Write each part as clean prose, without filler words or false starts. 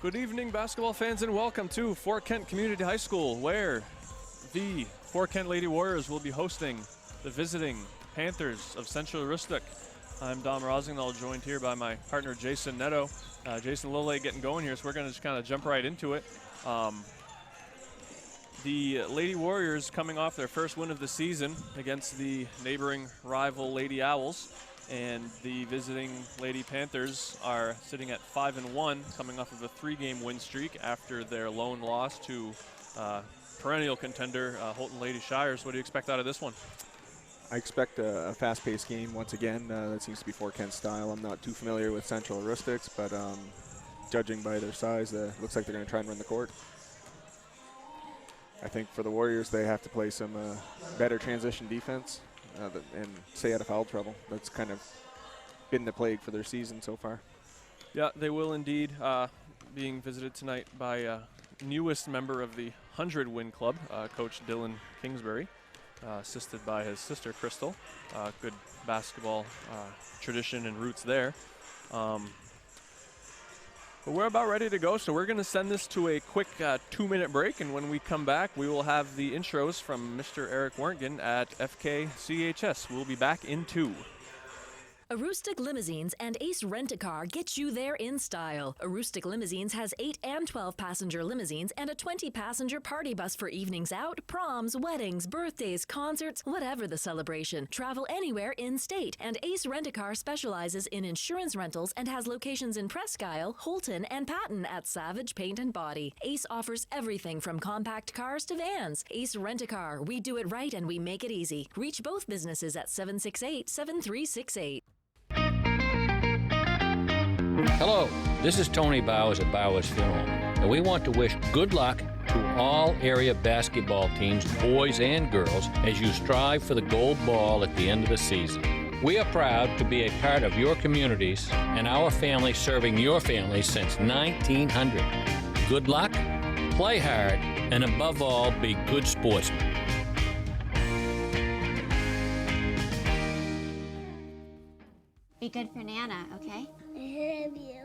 Good evening, basketball fans, and welcome to Fort Kent Community High School, where the Fort Kent Lady Warriors will be hosting the visiting Panthers of Central Aroostook. I'm Dom Rossignol, joined here by my partner Jason Netto. Jason, a little late getting going here, so we're going to just kind of jump right into it. The Lady Warriors coming off their first win of the season against the neighboring rival Lady Owls. And the visiting Lady Panthers are sitting at 5-1, coming off of a 3-game win streak after their lone loss to perennial contender Holton Lady Shires. What do you expect out of this one? I expect a fast-paced game once again. That seems to be Fort Kent style. I'm not too familiar with Central Aroostook, but judging by their size, looks like they're going to try and run the court. I think for the Warriors, they have to play some better transition defense. And stay out of foul trouble. That's kind of been the plague for their season so far. Yeah, they will indeed. Being visited tonight by newest member of the 100-win club, Coach Dylan Kingsbury, assisted by his sister Crystal. Good basketball tradition and roots there. But we're about ready to go, so we're going to send this to a quick 2-minute break, and when we come back, we will have the intros from Mr. Eric Werntgen at FK-CAHS. We'll be back in 2. Aroostook Limousines and Ace Rent-A-Car get you there in style. Aroostook Limousines has 8 and 12-passenger limousines and a 20-passenger party bus for evenings out, proms, weddings, birthdays, concerts, whatever the celebration. Travel anywhere in-state. And Ace Rent-A-Car specializes in insurance rentals and has locations in Presque Isle, Holton, and Patton at Savage Paint and Body. Ace offers everything from compact cars to vans. Ace Rent-A-Car. We do it right and we make it easy. Reach both businesses at 768-7368. Hello, this is Tony Bowers at Bowers Funeral, and we want to wish good luck to all area basketball teams, boys and girls, as you strive for the gold ball at the end of the season. We are proud to be a part of your communities and our family serving your family since 1900. Good luck, play hard, and above all, be good sportsmen. Be good for Nana, okay? I love you.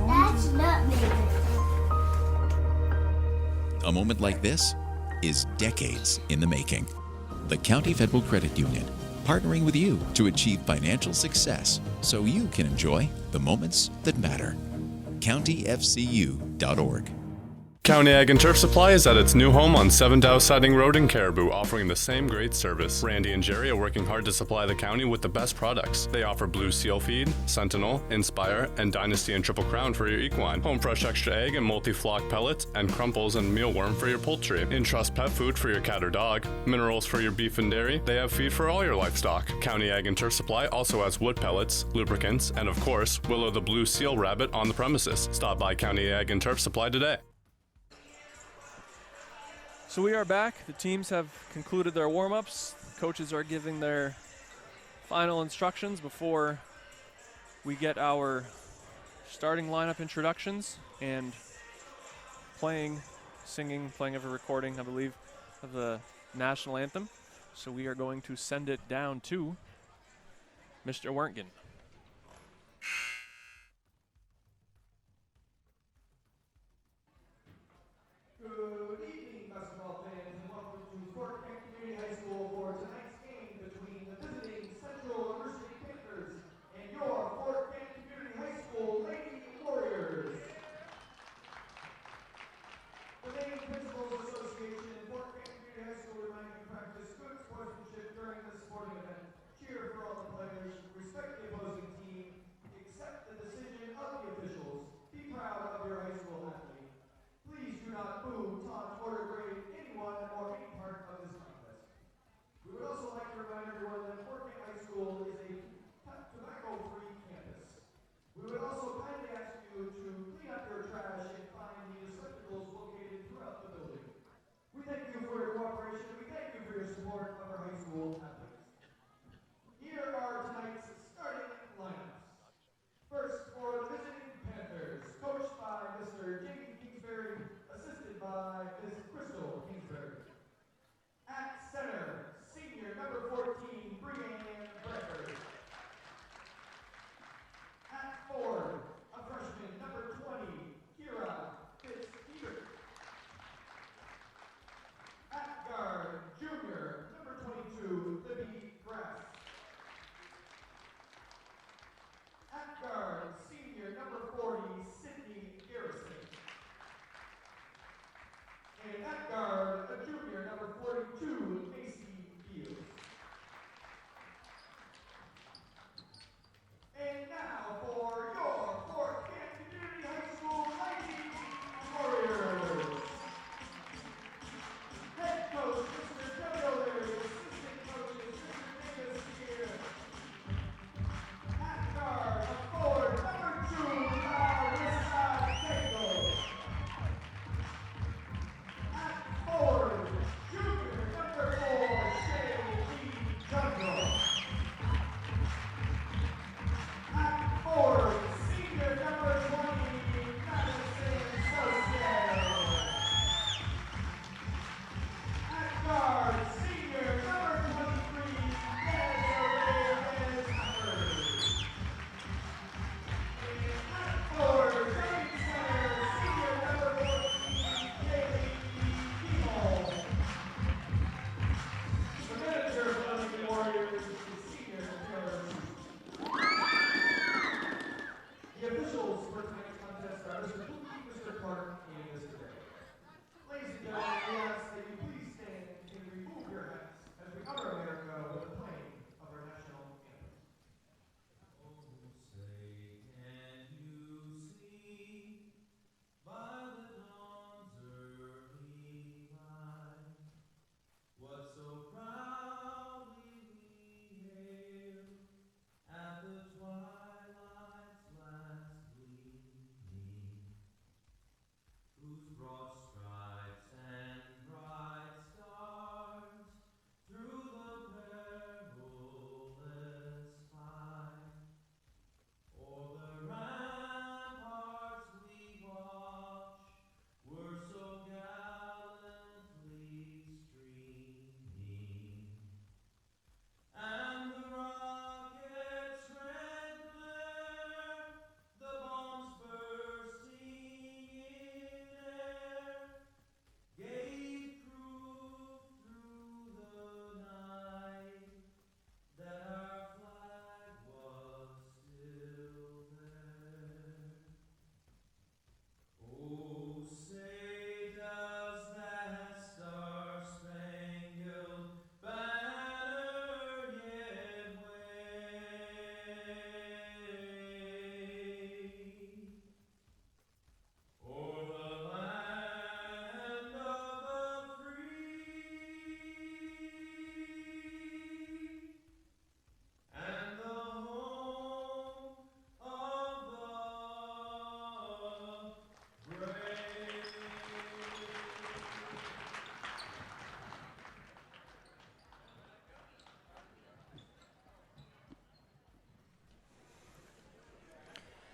That's not me. A moment like this is decades in the making. The County Federal Credit Union, partnering with you to achieve financial success so you can enjoy the moments that matter. CountyFCU.org. County Ag and Turf Supply is at its new home on 7 Dow Siding Road in Caribou, offering the same great service. Randy and Jerry are working hard to supply the county with the best products. They offer Blue Seal Feed, Sentinel, Inspire, and Dynasty and Triple Crown for your equine, Home Fresh Extra Egg and Multi-Flock Pellets, and Crumples and Mealworm for your poultry, Entrust Pet Food for your cat or dog, Minerals for your beef and dairy. They have feed for all your livestock. County Ag and Turf Supply also has wood pellets, lubricants, and of course, Willow the Blue Seal Rabbit on the premises. Stop by County Ag and Turf Supply today. So we are back. The teams have concluded their warm-ups. Coaches are giving their final instructions before we get our starting lineup introductions and playing of a recording, I believe, of the national anthem. So we are going to send it down to Mr. Werntgen. During this sporting event, cheer for all the players, respect the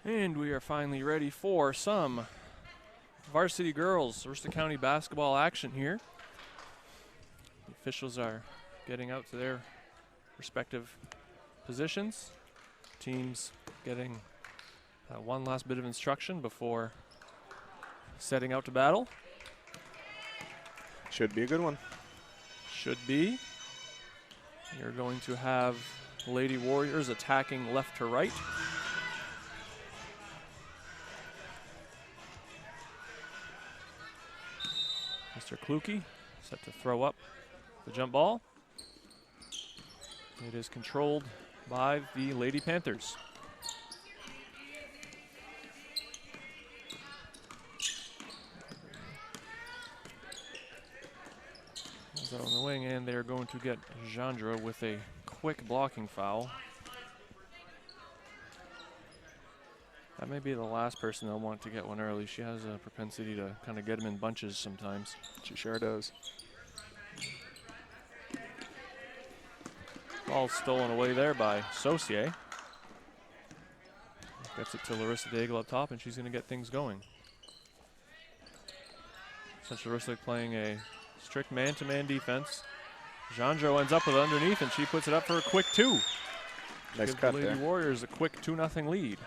And we are finally ready for some varsity girls Aroostook County basketball action here. The officials are getting out to their respective positions. Teams getting one last bit of instruction before setting out to battle. Should be a good one. Should be. You're going to have Lady Warriors attacking left to right. Mr. Kluke set to throw up the jump ball. It is controlled by the Lady Panthers. Out on the wing, and they're going to get Jandra with a quick blocking foul. That may be the last person they'll want to get one early. She has a propensity to kind of get them in bunches sometimes. She sure does. Ball stolen away there by Saucier. Gets it to Larissa Daigle up top, and she's going to get things going. Central Aroostook playing a strict man-to-man defense. Jandro ends up with it underneath, and she puts it up for a quick 2. Nice Gives cut the Lady there. Warriors a quick 2-0 lead.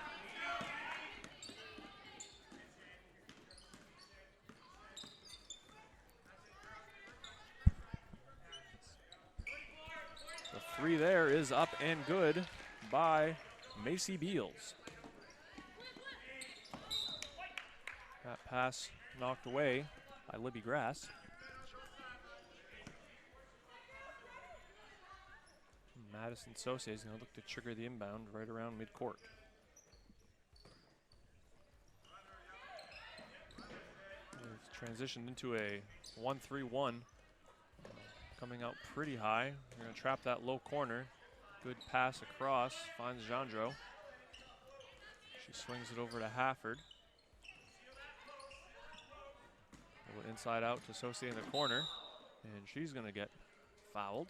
The 3 there is up and good by Macy Beals. That pass knocked away by Libby Grass. Madison Saucier is going to look to trigger the inbound right around midcourt. We've transitioned into a 1-3-1. Coming out pretty high. We're going to trap that low corner. Good pass across, finds Jandro. She swings it over to Hafford. A little inside out to Saucier in the corner, and she's going to get fouled.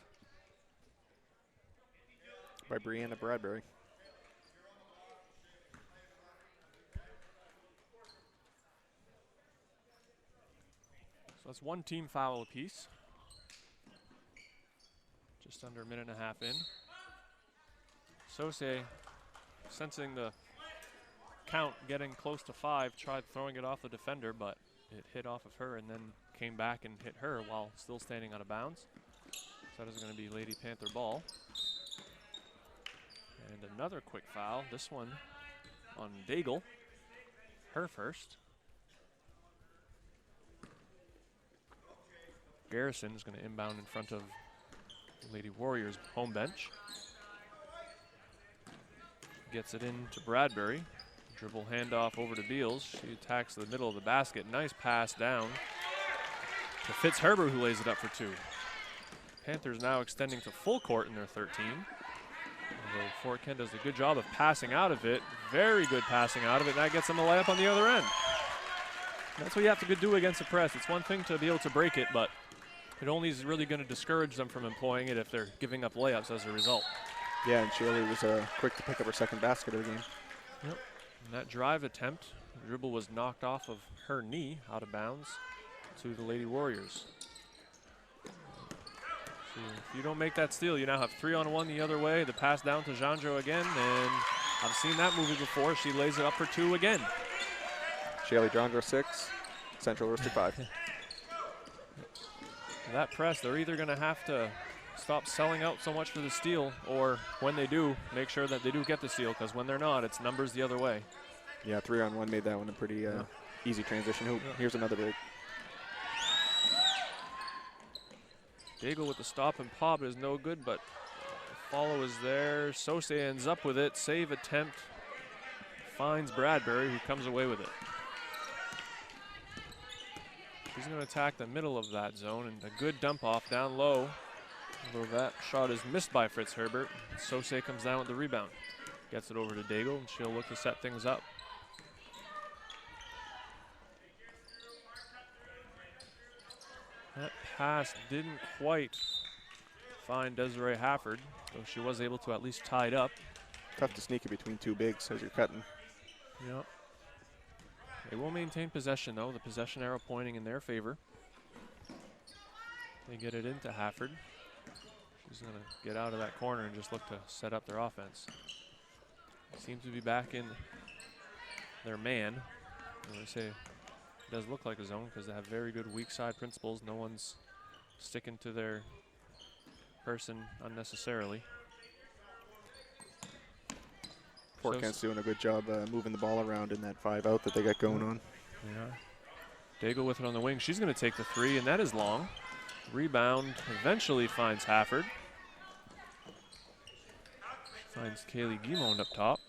By Brianna Bradbury. So that's one team foul apiece. Just under a minute and a half in. Saucier, sensing the count getting close to 5, tried throwing it off the defender, but it hit off of her and then came back and hit her while still standing out of bounds. So that is going to be Lady Panther ball. And another quick foul, this one on Daigle, her first. Garrison is going to inbound in front of Lady Warriors home bench. Gets it into Bradbury. Dribble handoff over to Beals. She attacks the middle of the basket. Nice pass down to Fitzherbert, who lays it up for 2. Panthers now extending to full court in their 13. Although Fort Kent does a good job of passing out of it. Very good passing out of it. And that gets them a layup on the other end. That's what you have to do against the press. It's one thing to be able to break it, but it only is really going to discourage them from employing it if they're giving up layups as a result. Yeah, and Shirley was quick to pick up her second basket of the game. Yep. And that drive attempt, the dribble was knocked off of her knee out of bounds to the Lady Warriors. So if you don't make that steal, you now have 3-on-1 the other way. The pass down to Jandro again, and I've seen that movie before. She lays it up for 2 again. Shirley Jandro 6, Central Aroostook 5. That press, they're either going to have to stop selling out so much for the steal, or when they do, make sure that they do get the steal, because when they're not, it's numbers the other way. Yeah, 3-on-1 made that one a pretty easy transition hoop. Yeah. Here's another break. Daigle with the stop and pop is no good, but the follow is there. Saucier ends up with it. Save attempt finds Bradbury, who comes away with it. She's going to attack the middle of that zone, and a good dump off down low. Although that shot is missed by Fitzherbert. Saucier comes down with the rebound. Gets it over to Daigle, and she'll look to set things up. That pass didn't quite find Desiree Hafford, though she was able to at least tie it up. Tough to sneak it between 2 bigs as you're cutting. Yep. They will maintain possession, though. The possession arrow pointing in their favor. They get it into Hafford. She's going to get out of that corner and just look to set up their offense. Seems to be back in their man. And they say it does look like a zone because they have very good weak side principles. No one's sticking to their person unnecessarily. Fort Kent's doing a good job moving the ball around in that 5 out that they got going on. Yeah. Daigle with it on the wing. She's going to take the 3, and that is long. Rebound eventually finds Hafford. Finds Kaylee Guimond up top.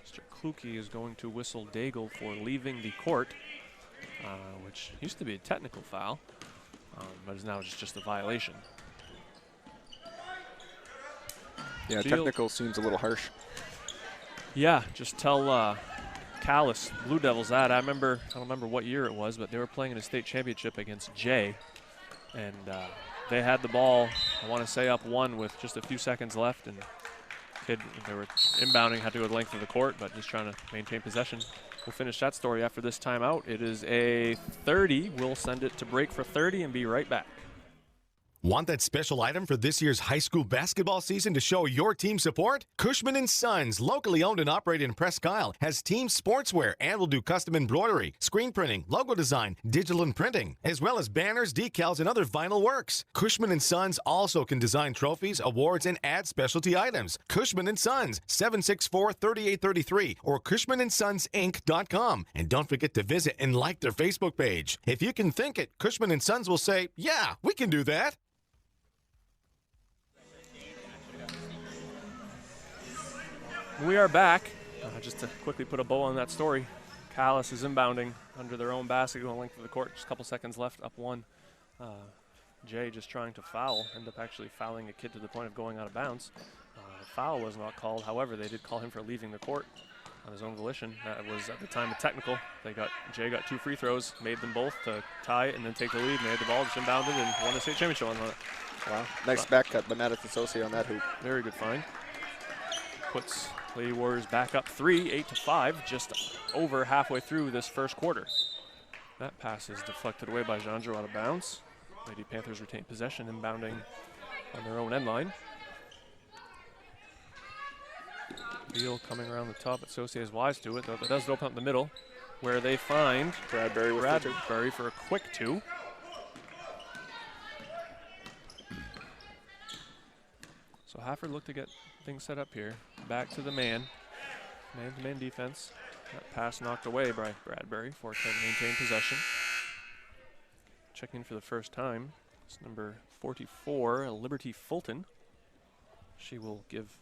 Mr. Kluge is going to whistle Daigle for leaving the court, which used to be a technical foul, but is now just a violation. Yeah, technical seems a little harsh. Yeah, just tell CAHS Blue Devils that. I don't remember what year it was, but they were playing in a state championship against Jay, and they had the ball, I want to say up 1 with just a few seconds left, and they were inbounding, had to go the length of the court, but just trying to maintain possession. We'll finish that story after this timeout. It is a 30. We'll send it to break for 30 and be right back. Want that special item for this year's high school basketball season to show your team support? Cushman & Sons, locally owned and operated in Presque Isle, has team sportswear and will do custom embroidery, screen printing, logo design, digital and printing, as well as banners, decals, and other vinyl works. Cushman & Sons also can design trophies, awards, and add specialty items. Cushman & Sons, 764-3833 or CushmanandSonsInc.com. And don't forget to visit and like their Facebook page. If you can think it, Cushman & Sons will say, yeah, we can do that. We are back. Just to quickly put a bow on that story, CAHS is inbounding under their own basket, going length of the court. Just a couple seconds left, up 1. Jay just trying to foul, end up actually fouling a kid to the point of going out of bounds. The foul was not called. However, they did call him for leaving the court on his own volition. That was at the time a technical. Jay got 2 free throws, made them both to tie it and then take the lead. And they had the ball, just inbounded and won the state championship on it. Wow, nice back cut by Madison Sosi on that hoop. Very good find. Puts Lady Warriors back up 3, 8-5, just over halfway through this first quarter. That pass is deflected away by Jandro out of bounds. Lady Panthers retain possession, inbounding on their own end line. Beal coming around the top, but Saucier is wise to it, though it does open up the middle, where they find Bradbury for a quick 2. So Hafford looked to get things set up here. Back to the man-to-man defense. That pass knocked away by Bradbury. Fort Kent maintain possession. Checking in for the first time, it's number 44, Liberty Fulton. She will give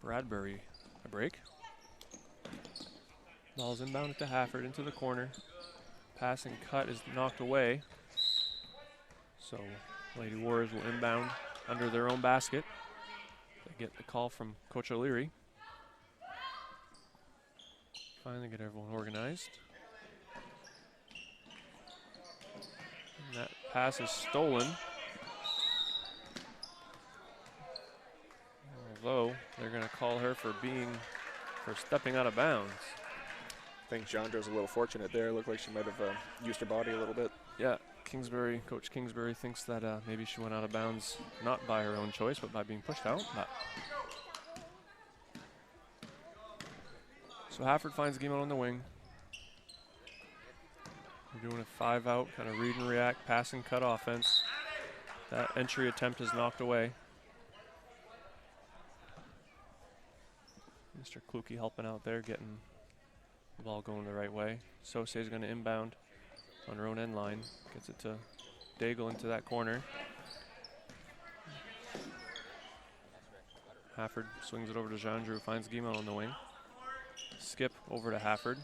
Bradbury a break. Ball's inbounded to Hafford into the corner. Pass and cut is knocked away. So Lady Warriors will inbound under their own basket. They get the call from Coach O'Leary. Finally get everyone organized. And that pass is stolen. Although they're going to call her for stepping out of bounds. I think Jandro's a little fortunate there. Looked like she might have used her body a little bit. Yeah, Coach Kingsbury thinks that maybe she went out of bounds not by her own choice, but by being pushed out. So Hafford finds Guimond on the wing. We're doing a 5 out, kind of read and react, pass and cut offense. That entry attempt is knocked away. Mr. Kluge helping out there, getting the ball going the right way. Sose is going to inbound on her own end line. Gets it to Daigle into that corner. Hafford swings it over to Jandro, finds Guimond on the wing. Skip over to Hafford.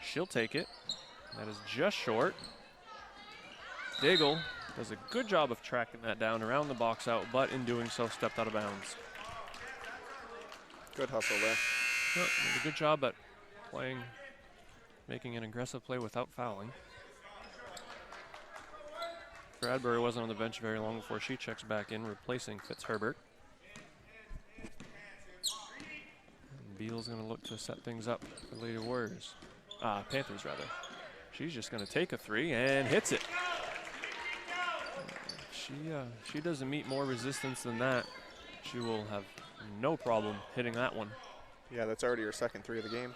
She'll take it. That is just short. Daigle does a good job of tracking that down around the box out, but in doing so stepped out of bounds. Good hustle there. Yep, did a good job at making an aggressive play without fouling. Bradbury wasn't on the bench very long before she checks back in, replacing Fitzherbert. And Beal's going to look to set things up for Lady Warriors. Panthers, rather. She's just going to take a three and hits it. She doesn't meet more resistance than that. She will have no problem hitting that one. Yeah, that's already her second three of the game.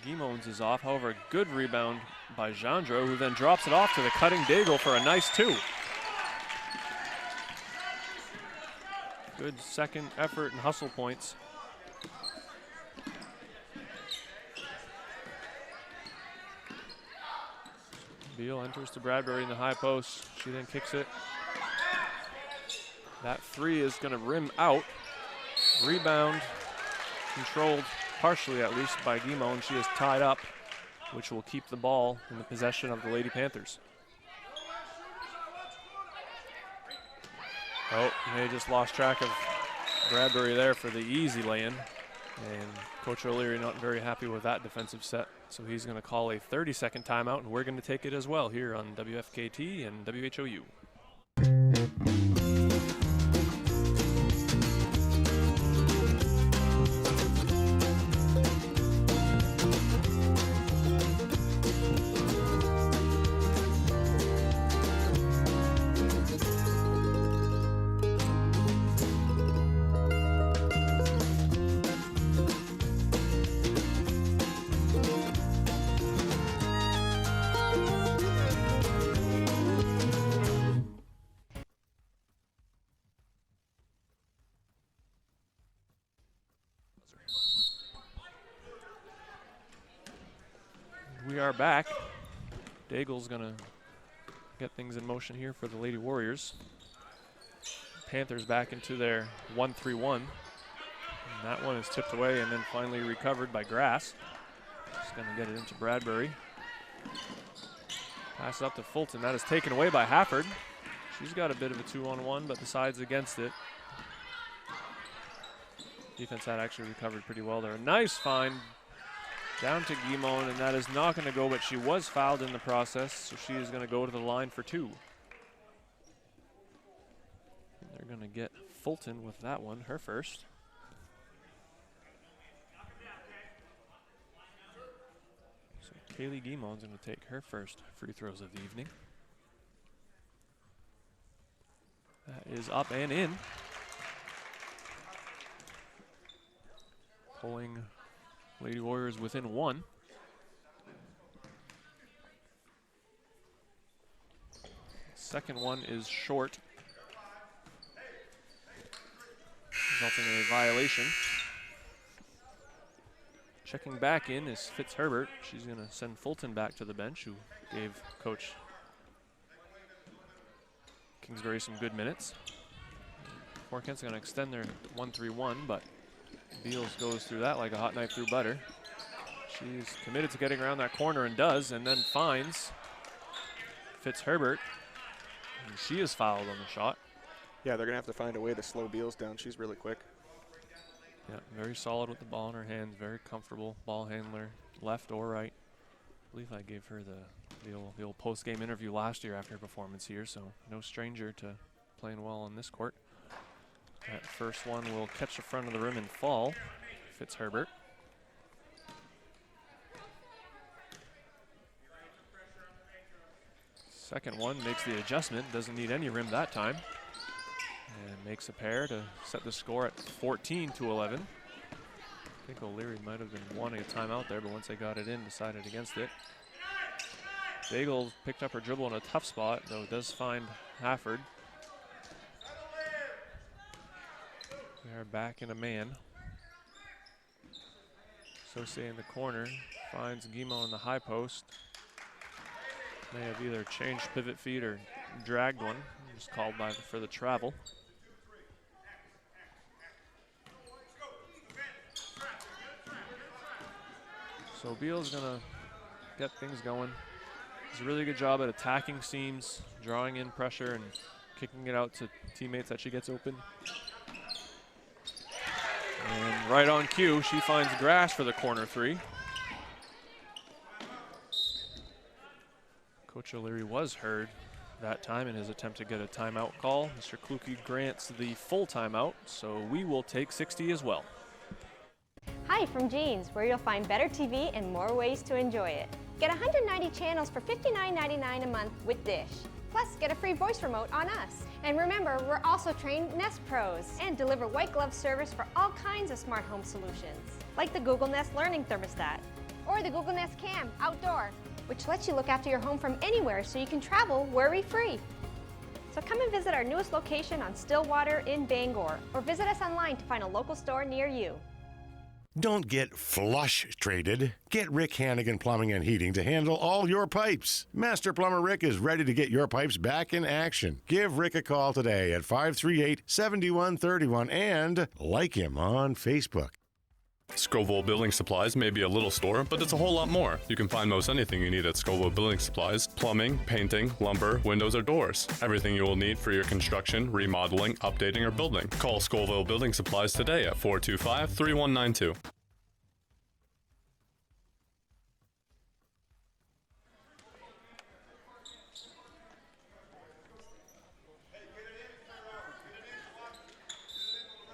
Guimons is off, however, a good rebound by Jandro, who then drops it off to the cutting Daigle for a nice two. Good second effort and hustle points. Beal enters to Bradbury in the high post. She then kicks it. That three is going to rim out. Rebound controlled, partially at least, by Guimon. She is tied up, which will keep the ball in the possession of the Lady Panthers. Oh, they just lost track of Bradbury there for the easy lay-in. And Coach O'Leary not very happy with that defensive set. So he's going to call a 30-second timeout, and we're going to take it as well here on WFKT and WHOU. We are back. Daigle's gonna get things in motion here for the Lady Warriors. Panthers back into their 1-3-1. And that one is tipped away and then finally recovered by Grass. Just gonna get it into Bradbury. Pass up to Fulton. That is taken away by Hafford. She's got a bit of a 2-on-1, but decides against it. Defense had actually recovered pretty well there. A nice find. Down to Guimon, and that is not going to go, but she was fouled in the process, so she is going to go to the line for two. And they're going to get Fulton with that one, her first. So Kaylee Guimon's going to take her first free throws of the evening. That is up and in. Pulling Lady Warriors within one. Second one is short, resulting in a violation. Checking back in is Fitzherbert. She's going to send Fulton back to the bench, who gave Coach Kingsbury some good minutes. Fort Kent's going to extend their 1-3-1, but Beals goes through that like a hot knife through butter. She's committed to getting around that corner and does, and then finds Fitzherbert. And she is fouled on the shot. Yeah, they're going to have to find a way to slow Beals down. She's really quick. Yeah, very solid with the ball in her hands, very comfortable ball handler, left or right. I believe I gave her the old post-game interview last year after her performance here, so no stranger to playing well on this court. That first one will catch the front of the rim and fall. Fitzherbert. Second one makes the adjustment, doesn't need any rim that time. And makes a pair to set the score at 14-11. I think O'Leary might have been wanting a timeout there, but once they got it in, decided against it. Daigle picked up her dribble in a tough spot, though it does find Hafford. They're back in a man. Saucier in the corner finds Guimon in the high post. May have either changed pivot feet or dragged one. Just called by for the travel. So Beal's gonna get things going. Does a really good job at attacking seams, drawing in pressure, and kicking it out to teammates that she gets open. And right on cue, she finds Grass for the corner three. Coach O'Leary was heard that time in his attempt to get a timeout call. Mr. Kluge grants the full timeout, so we will take 60 as well. Hi from Jeans, where you'll find better TV and more ways to enjoy it. Get 190 channels for $59.99 a month with Dish. Plus, get a free voice remote on us. And remember, we're also trained Nest Pros and deliver white glove service for all kinds of smart home solutions, like the Google Nest Learning Thermostat or the Google Nest Cam Outdoor, which lets you look after your home from anywhere so you can travel worry-free. So come and visit our newest location on Stillwater in Bangor, or visit us online to find a local store near you. Don't get flush-traded. Get Rick Hannigan Plumbing and Heating to handle all your pipes. Master Plumber Rick is ready to get your pipes back in action. Give Rick a call today at 538-7131 and like him on Facebook. Scoville Building Supplies may be a little store, but it's a whole lot more. You can find most anything you need at Scoville Building Supplies: plumbing, painting, lumber, windows, or doors. Everything you will need for your construction, remodeling, updating, or building. Call Scoville Building Supplies today at 425-3192.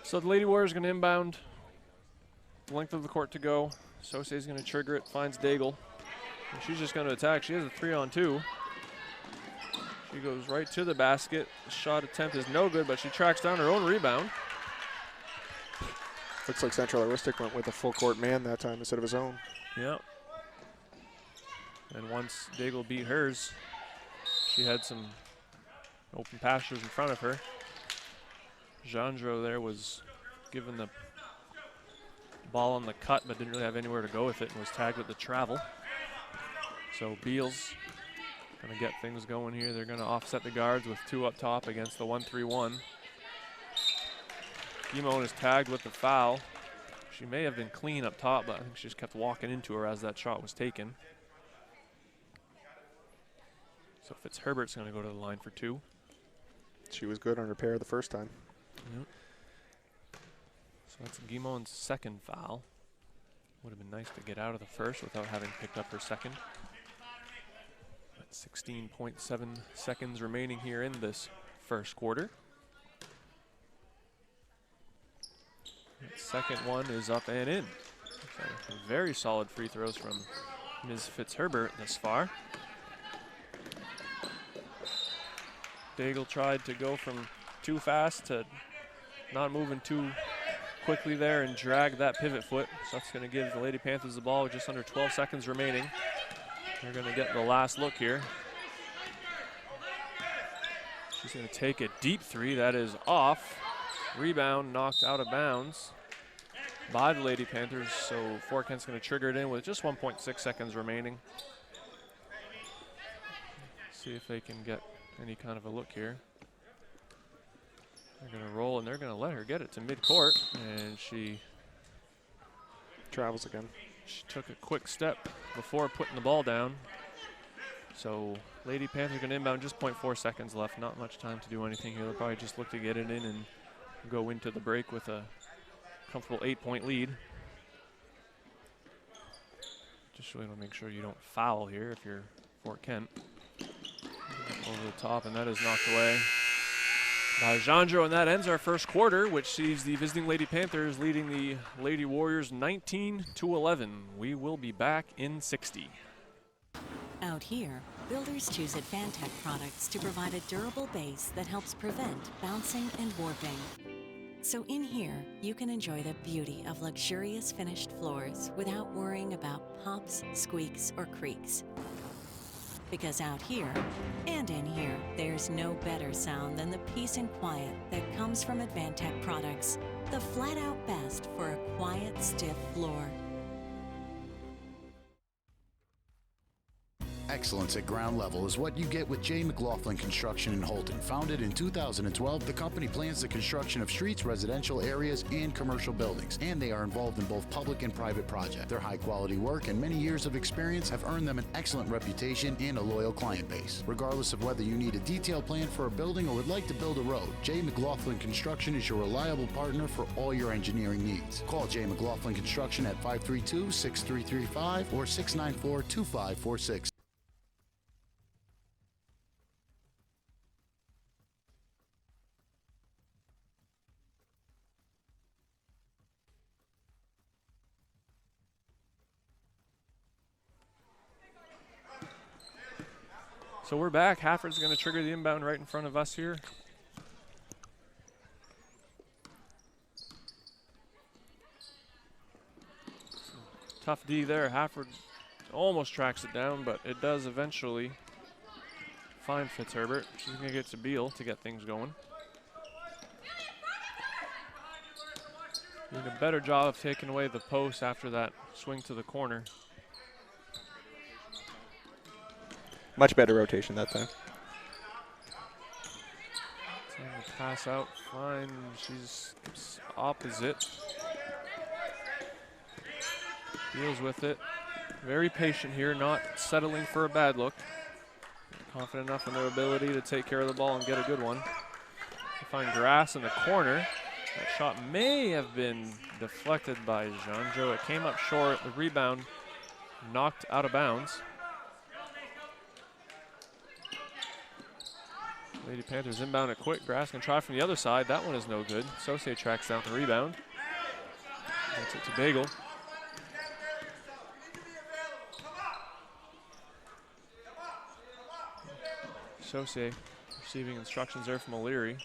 So the Lady Warriors going to inbound. Length of the court to go. Sose is going to trigger it, finds Daigle. And she's just going to attack. She has a 3-on-2. She goes right to the basket. The shot attempt is no good, but she tracks down her own rebound. Looks like Central Aristic went with a full court man that time instead of his own. Yeah. And once Daigle beat hers, she had some open pastures in front of her. Jandro there was given the ball on the cut, but didn't really have anywhere to go with it and was tagged with the travel. So Beals going to get things going here. They're going to offset the guards with 2 up top against the 1-3-1. Guimon is tagged with the foul. She may have been clean up top, but I think she just kept walking into her as that shot was taken. So Fitzherbert's going to go to the line for 2. She was good on her pair the first time. Yep. So that's Guimon's second foul. Would have been nice to get out of the first without having picked up her second. But 16.7 seconds remaining here in this first quarter. That second one is up and in. So very solid free throws from Ms. Fitzherbert thus far. Daigle tried to go from too fast to not moving too quickly there and drag that pivot foot. So that's going to give the Lady Panthers the ball with just under 12 seconds remaining. They're going to get the last look here. She's going to take a deep 3. That is off. Rebound knocked out of bounds by the Lady Panthers. So Fort Kent's going to trigger it in with just 1.6 seconds remaining. See if they can get any kind of a look here. They're going to roll, and they're going to let her get it to midcourt, and she travels again. She took a quick step before putting the ball down. So Lady Panthers going to inbound, just 0.4 seconds left. Not much time to do anything here. They'll probably just look to get it in and go into the break with a comfortable 8-point lead. Just really want to make sure you don't foul here if you're Fort Kent. Over the top, and that is knocked away by Jandro, and that ends our first quarter, which sees the visiting Lady Panthers leading the Lady Warriors 19-11. We will be back in 60. Out here, builders choose Advantech products to provide a durable base that helps prevent bouncing and warping. So in here, you can enjoy the beauty of luxurious finished floors without worrying about pops, squeaks, or creaks. Because out here and in here, there's no better sound than the peace and quiet that comes from Advantech products. The flat out best for a quiet, stiff floor. Excellence at ground level is what you get with J. McLaughlin Construction in Holton. Founded in 2012, the company plans the construction of streets, residential areas, and commercial buildings, and they are involved in both public and private projects. Their high-quality work and many years of experience have earned them an excellent reputation and a loyal client base. Regardless of whether you need a detailed plan for a building or would like to build a road, J. McLaughlin Construction is your reliable partner for all your engineering needs. Call J. McLaughlin Construction at 532-6335 or 694-2546. So we're back. Hafford's going to trigger the inbound right in front of us here. Tough D there. Hafford almost tracks it down, but it does eventually find Fitzherbert. She's going to get to Beal to get things going. Doing a better job of taking away the post after that swing to the corner. Much better rotation that time. Taking the pass out, fine. She's opposite. Deals with it. Very patient here, not settling for a bad look. Confident enough in their ability to take care of the ball and get a good one. They find grass in the corner. That shot may have been deflected by Jeanjo. It came up short. The rebound knocked out of bounds. Lady Panthers inbound it quick. Grass can try from the other side. That one is no good. Saucier tracks down the rebound. Gets it to Bagel. Saucier receiving instructions there from O'Leary.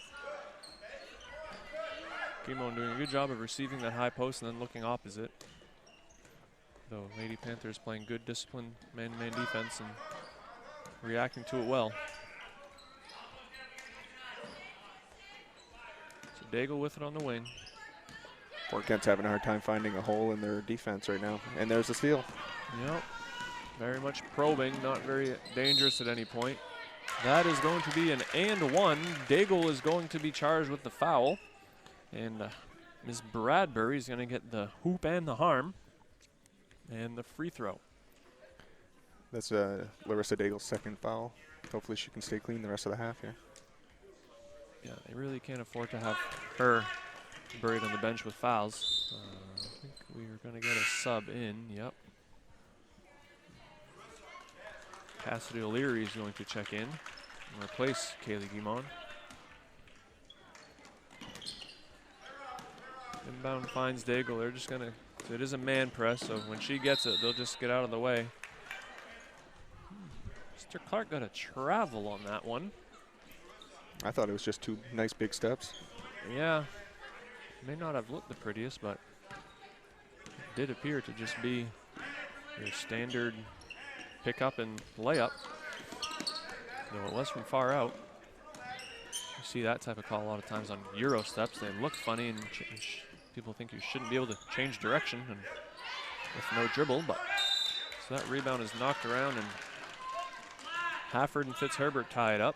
Guimond doing a good job of receiving that high post and then looking opposite. Though Lady Panthers playing good disciplined man-to-man defense and reacting to it well. So Daigle with it on the wing. Fort Kent's having a hard time finding a hole in their defense right now. And there's the steal. Yep. Very much probing, not very dangerous at any point. That is going to be an and one. Daigle is going to be charged with the foul. And Ms. Bradbury is going to get the hoop and the harm. And the free throw. That's Larissa Daigle's second foul. Hopefully she can stay clean the rest of the half here. Yeah, they really can't afford to have her buried on the bench with fouls. I think we are going to get a sub in. Yep. Cassidy O'Leary is going to check in and replace Kaylee Guimond. Inbound finds Daigle. They're just going to, so it is a man press, so when she gets it, they'll just get out of the way. Mr. Clark got a travel on that one. I thought it was just two nice big steps. Yeah. May not have looked the prettiest, but it did appear to just be your standard pick up and layup. Though it was from far out. You see that type of call a lot of times on Euro steps. They look funny and people think you shouldn't be able to change direction and with no dribble, but so that rebound is knocked around and Hafford and Fitzherbert tie it up.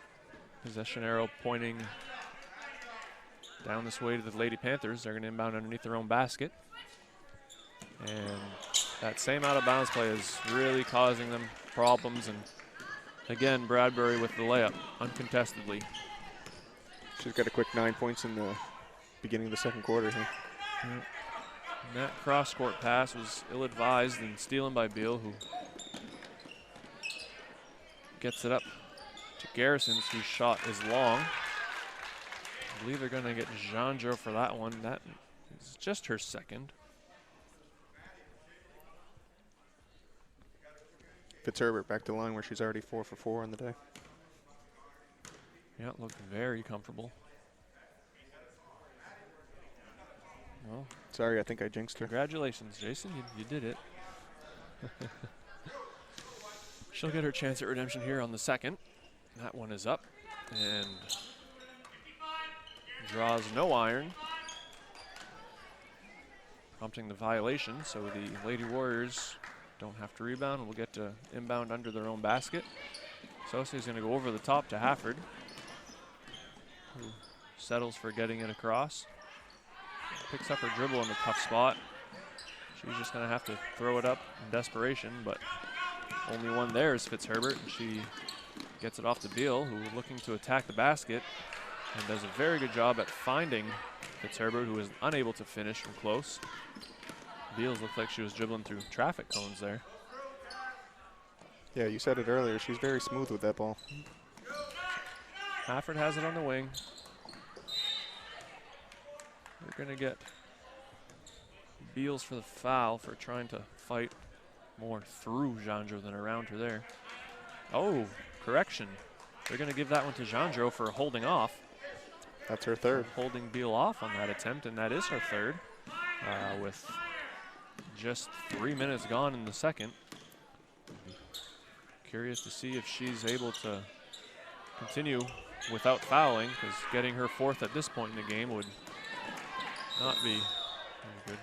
Possession arrow pointing down this way to the Lady Panthers. They're going to inbound underneath their own basket. And that same out of bounds play is really causing them problems. And again, Bradbury with the layup, uncontestedly. She's got a quick 9 points in the beginning of the second quarter here. And that cross-court pass was ill-advised and stealen by Beal, who gets it up to Garrisons, whose shot is long. I believe they're going to get Jeanjo for that one. That is just her second. Fitzherbert back to the line where she's already 4 for 4 on the day. Yeah, it looked very comfortable. Well, sorry, I think I jinxed her. Congratulations, Jason. You did it. She'll get her chance at redemption here on the second. That one is up and draws no iron, prompting the violation. So the Lady Warriors don't have to rebound. We'll get to inbound under their own basket. Saucier is going to go over the top to Hafford, who settles for getting it across. Picks up her dribble in a tough spot. She's just going to have to throw it up in desperation, but only one there is Fitzherbert, and she gets it off to Beal, who is looking to attack the basket and does a very good job at finding Fitzherbert, who is unable to finish from close. Beals looked like she was dribbling through traffic cones there. Yeah, you said it earlier. She's very smooth with that ball. Hafford has it on the wing. We're going to get Beals for the foul for trying to fight more through Jeanjo than around her there. Oh, correction. They're going to give that one to Jandro for holding off. That's her third. Holding Beal off on that attempt, and that is her third. With just 3 minutes gone in the second. Curious to see if she's able to continue without fouling, because getting her fourth at this point in the game would not be very good.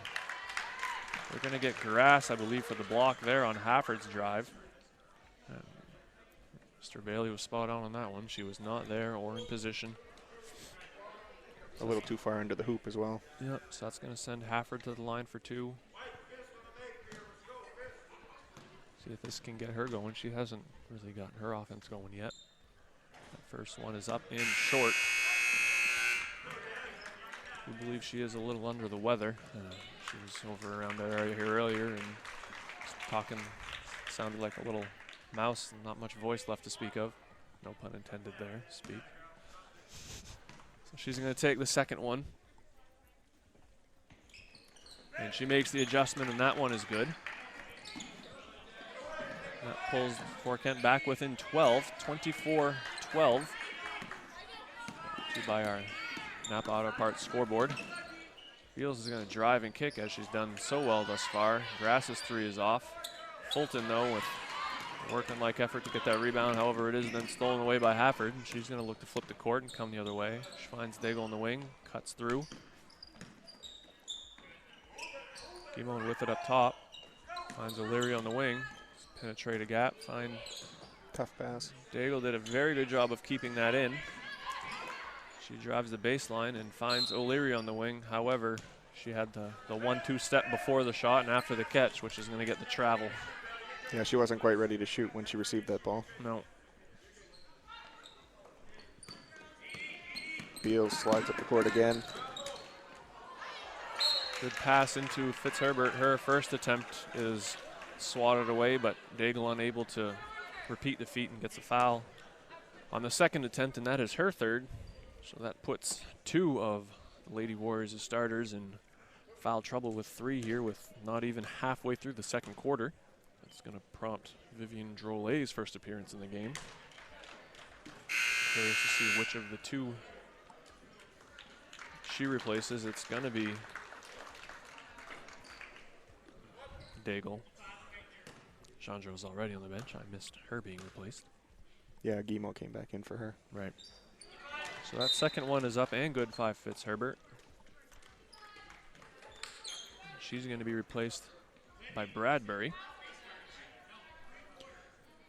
They're going to get Grass, I believe, for the block there on Hafford's drive. And Mr. Bailey was spot on that one. She was not there or in position. A little too far into the hoop as well. Yep, so that's going to send Hafford to the line for two. See if this can get her going. She hasn't really gotten her offense going yet. That first one is up and short. We believe she is a little under the weather. She was over around that area here earlier and talking, sounded like a little mouse, and not much voice left to speak of. No pun intended there, speak. So she's going to take the second one. And she makes the adjustment, and that one is good. That pulls Fort Kent back within 12, 24-12. By our Napa Auto Parts scoreboard. Beals is going to drive and kick as she's done so well thus far. Grass's three is off. Fulton, though, with working like effort to get that rebound. However, it is then stolen away by Hafford. And she's going to look to flip the court and come the other way. She finds Daigle in the wing, cuts through. Guimond with it up top. Finds O'Leary on the wing. Penetrate a gap, find tough pass. Daigle did a very good job of keeping that in. She drives the baseline and finds O'Leary on the wing. However, she had the 1-2 step before the shot and after the catch, which is going to get the travel. Yeah, she wasn't quite ready to shoot when she received that ball. No. Beals slides up the court again. Good pass into Fitzherbert. Her first attempt is swatted away, but Daigle unable to repeat the feat and gets a foul on the second attempt, and that is her third. So that puts two of the Lady Warriors' starters in foul trouble with three here with not even halfway through the second quarter. That's going to prompt Vivian Drolet's first appearance in the game. Curious to see which of the two she replaces. It's going to be Daigle. Chandro's already on the bench. I missed her being replaced. Yeah, Guimond came back in for her. Right. So that second one is up and good by Fitzherbert. She's going to be replaced by Bradbury.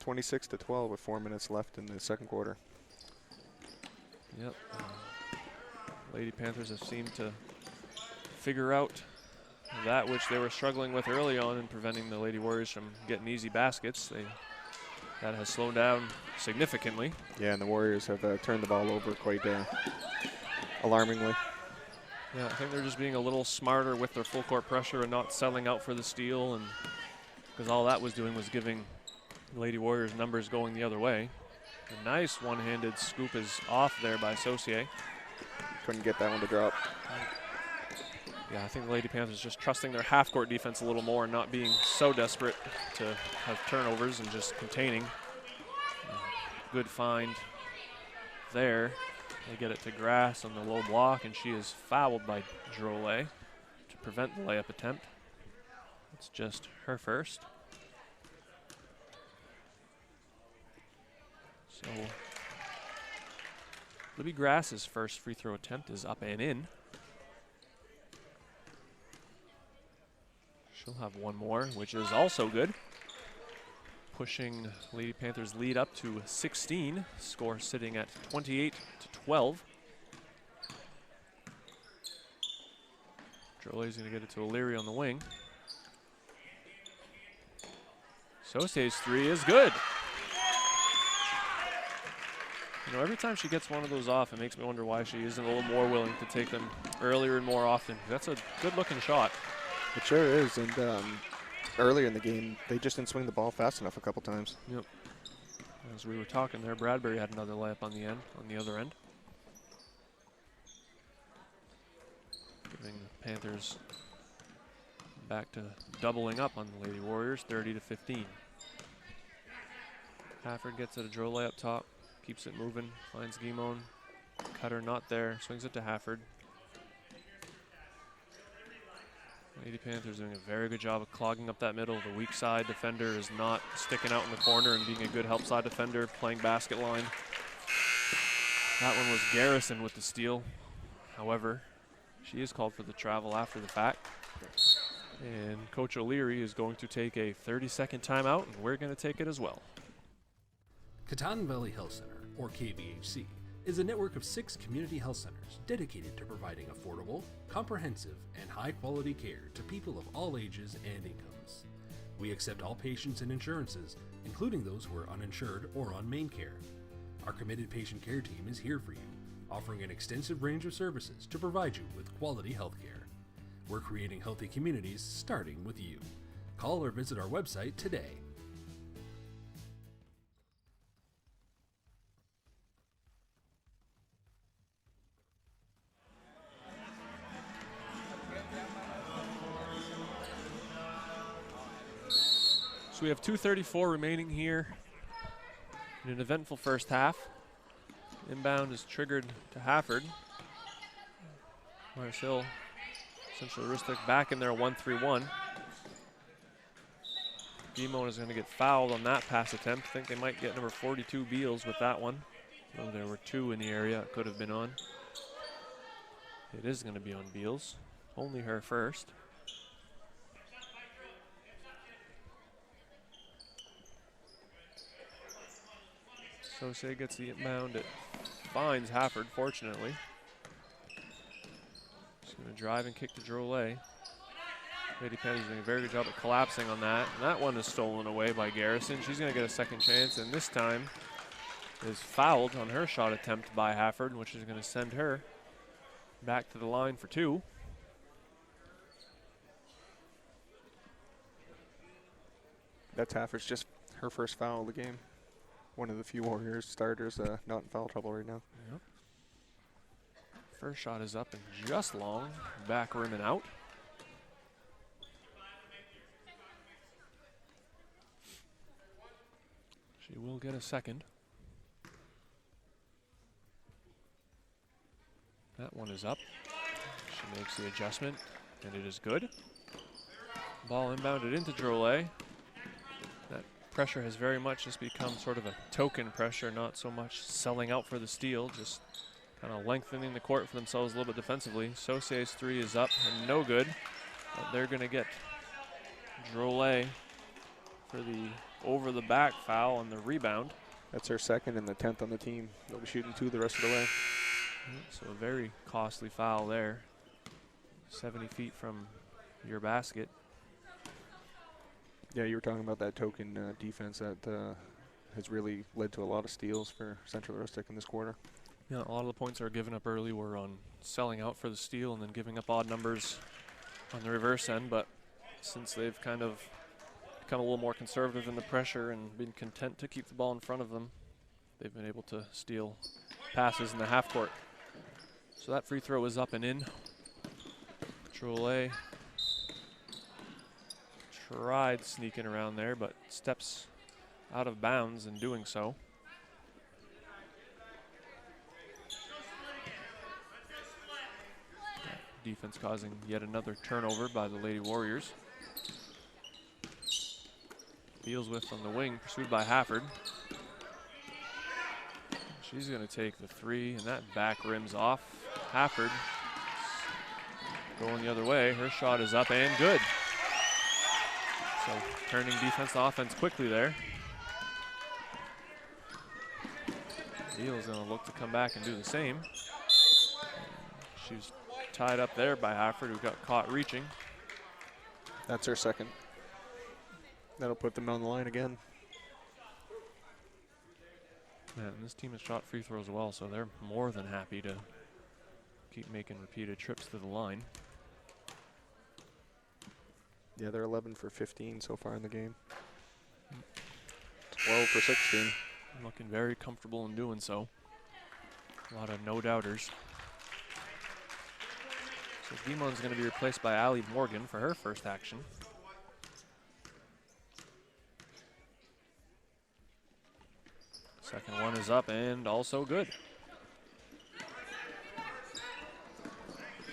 26-12 with 4 minutes left in the second quarter. Yep. Lady Panthers have seemed to figure out that which they were struggling with early on in preventing the Lady Warriors from getting easy baskets. That has slowed down significantly. Yeah, and the Warriors have turned the ball over quite alarmingly. Yeah, I think they're just being a little smarter with their full court pressure and not selling out for the steal, and because all that was doing was giving the Lady Warriors numbers going the other way. A nice one-handed scoop is off there by Saucier. Couldn't get that one to drop. Yeah, I think the Lady Panthers just trusting their half-court defense a little more and not being so desperate to have turnovers and just containing. Good find there. They get it to Grass on the low block, and she is fouled by Drolet to prevent the layup attempt. It's just her first. So Libby Grass's first free throw attempt is up and in. She'll have one more, which is also good. Pushing Lady Panthers lead up to 16. Score sitting at 28-12. Drolet's going to get it to O'Leary on the wing. Saucier's three is good. You know, every time she gets one of those off, it makes me wonder why she isn't a little more willing to take them earlier and more often. That's a good-looking shot. It sure is, and earlier in the game, they just didn't swing the ball fast enough a couple times. Yep. As we were talking there, Bradbury had another layup on the other end. Giving the Panthers back to doubling up on the Lady Warriors, 30-15. Hafford gets it a Drolet up top. keeps it moving, finds Guimon. Cutter not there, swings it to Hafford. Lady Panthers doing a very good job of clogging up that middle. The weak side defender is not sticking out in the corner and being a good help side defender, playing basket line. That one was Garrison with the steal. However, she is called for the travel after the fact. And Coach O'Leary is going to take a 30-second timeout, and we're going to take it as well. Katahdin Valley Health Center, or KVHC, is a network of 6 community health centers dedicated to providing affordable, comprehensive, and high-quality care to people of all ages and incomes. We accept all patients and insurances, including those who are uninsured or on main care. Our committed patient care team is here for you, offering an extensive range of services to provide you with quality health care. We're creating healthy communities starting with you. Call or visit our website today. So we have 2:34 remaining here in an eventful first half. Inbound is triggered to Hafford. Marshall, Central Rustic back in there, 1-3-1. Guimon is going to get fouled on that pass attempt. I think they might get number 42 Beals with that one. Though there were 2 in the area it could have been on. It is going to be on Beals. Only her first. Sose gets the inbound. It finds Hafford, fortunately. She's going to drive and kick to Drolet. Lady Panthers doing a very good job at collapsing on that. And that one is stolen away by Garrison. She's going to get a second chance, and this time is fouled on her shot attempt by Hafford, which is going to send her back to the line for 2. That's Hafford's just her first foul of the game. One of the few Warriors starters not in foul trouble right now. Yep. First shot is up and just long. Back rim and out. She will get a second. That one is up. She makes the adjustment, and it is good. Ball inbounded into Drolet. That pressure has very much just become sort of a token pressure, not so much selling out for the steal, just kind of lengthening the court for themselves a little bit defensively. Saucier's 3 is up and no good, but they're going to get Drolet for the over-the-back foul on the rebound. That's her second and the 10th on the team. They'll be shooting 2 the rest of the way. So a very costly foul there. 70 feet from your basket. Yeah, you were talking about that token defense that has really led to a lot of steals for Central Rustic in this quarter. Yeah, a lot of the points that were given up early were on selling out for the steal and then giving up odd numbers on the reverse end, but since they've kind of become a little more conservative in the pressure and been content to keep the ball in front of them, they've been able to steal passes in the half court. So that free throw is up and in. Drolet tried sneaking around there, but steps out of bounds in doing so. Defense causing yet another turnover by the Lady Warriors. Beals with on the wing, pursued by Hafford. She's going to take the 3, and that back rims off. Hafford going the other way. Her shot is up and good. So turning defense to offense quickly there. Beals going to look to come back and do the same. She was tied up there by Hafford, who got caught reaching. That's her second. That'll put them on the line again. Yeah, and this team has shot free throws well, so they're more than happy to keep making repeated trips to the line. Yeah, they're 11 for 15 so far in the game. 12 for 16. Looking very comfortable in doing so. A lot of no-doubters. So Guimon's going to be replaced by Allie Morgan for her first action. Second one is up and also good.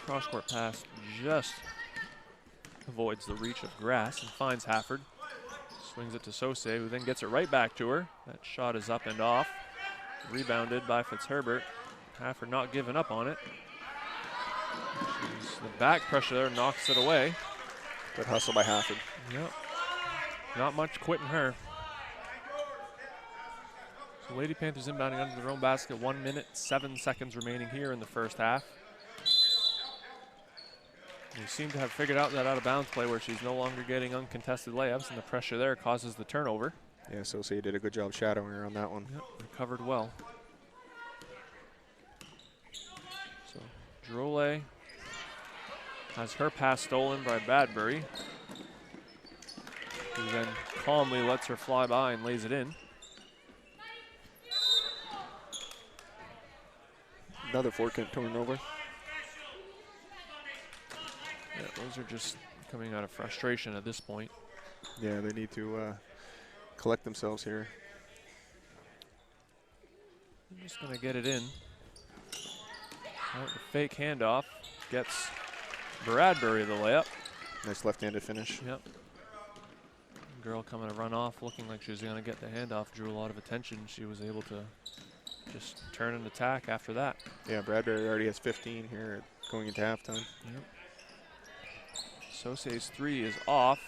Cross-court pass just avoids the reach of grass and finds Hafford. Swings it to Sose, who then gets it right back to her. That shot is up and off. Rebounded by Fitzherbert. Hafford not giving up on it. The back pressure there knocks it away. Good hustle by Hafford. Yep. Not much quitting her. So Lady Panthers inbounding under their own basket. 1 minute, 7 seconds remaining here in the first half. They seem to have figured out that out-of-bounds play where she's no longer getting uncontested layups, and the pressure there causes the turnover. Yeah, Sose did a good job shadowing her on that one. Yep, recovered well. So Drole has her pass stolen by Badbury, who then calmly lets her fly by and lays it in. Another four-point turnover. Yeah, those are just coming out of frustration at this point. Yeah, they need to collect themselves here. I'm just going to get it in. The fake handoff gets Bradbury the layup. Nice left-handed finish. Yep. Girl coming to run off, looking like she was going to get the handoff, drew a lot of attention. She was able to just turn and attack after that. Yeah, Bradbury already has 15 here going into halftime. Yep. Sose's three is off.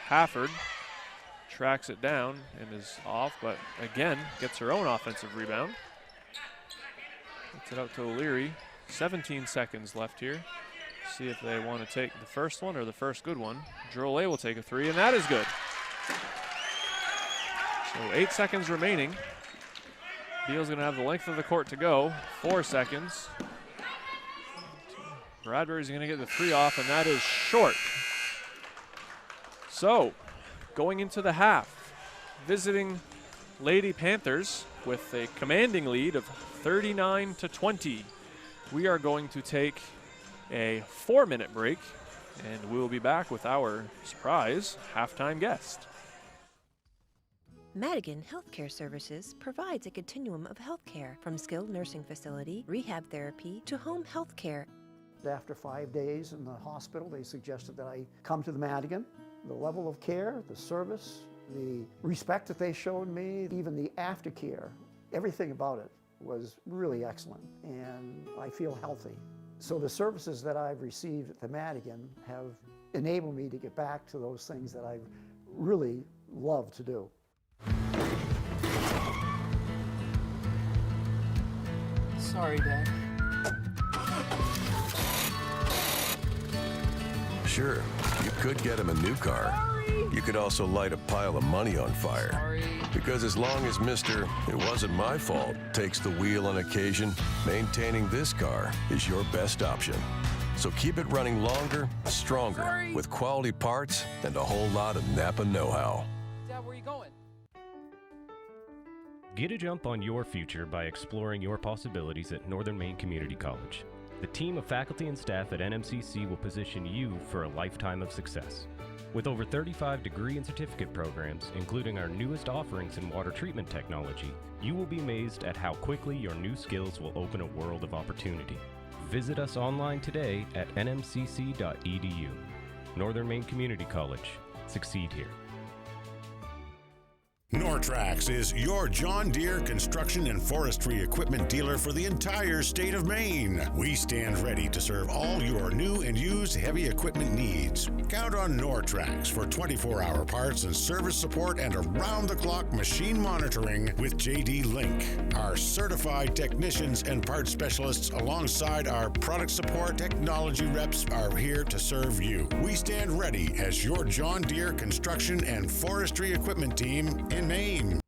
Hafford tracks it down and is off, but again gets her own offensive rebound. Gets it out to O'Leary. 17 seconds left here. See if they want to take the first one or the first good one. Drole will take a three, and that is good. So 8 seconds remaining. Beal's going to have the length of the court to go. 4 seconds. Bradbury's going to get the three off, and that is short. So, going into the half, visiting Lady Panthers with a commanding lead of 39-20. We are going to take a 4-minute break, and we will be back with our surprise halftime guest. Madigan Healthcare Services provides a continuum of healthcare from skilled nursing facility, rehab therapy, to home healthcare. After 5 days in the hospital, they suggested that I come to the Madigan. The level of care, the service, the respect that they showed me, even the aftercare, everything about it was really excellent, and I feel healthy. So the services that I've received at the Madigan have enabled me to get back to those things that I really love to do. Sorry, Dad. Sure, you could get him a new car. You could also light a pile of money on fire. Because as long as Mr. It wasn't my fault takes the wheel on occasion, maintaining this car is your best option. So keep it running longer, stronger, with quality parts and a whole lot of Napa know-how. Dad, where are you going? Get a jump on your future by exploring your possibilities at Northern Maine Community College. The team of faculty and staff at NMCC will position you for a lifetime of success. With over 35 degree and certificate programs, including our newest offerings in water treatment technology, you will be amazed at how quickly your new skills will open a world of opportunity. Visit us online today at nmcc.edu. Northern Maine Community College. Succeed here. Nortrax is your John Deere construction and forestry equipment dealer for the entire state of Maine. We stand ready to serve all your new and used heavy equipment needs. Count on Nortrax for 24-hour parts and service support and around-the-clock machine monitoring with JD Link. Our certified technicians and parts specialists alongside our product support technology reps are here to serve you. We stand ready as your John Deere construction and forestry equipment team in Maine.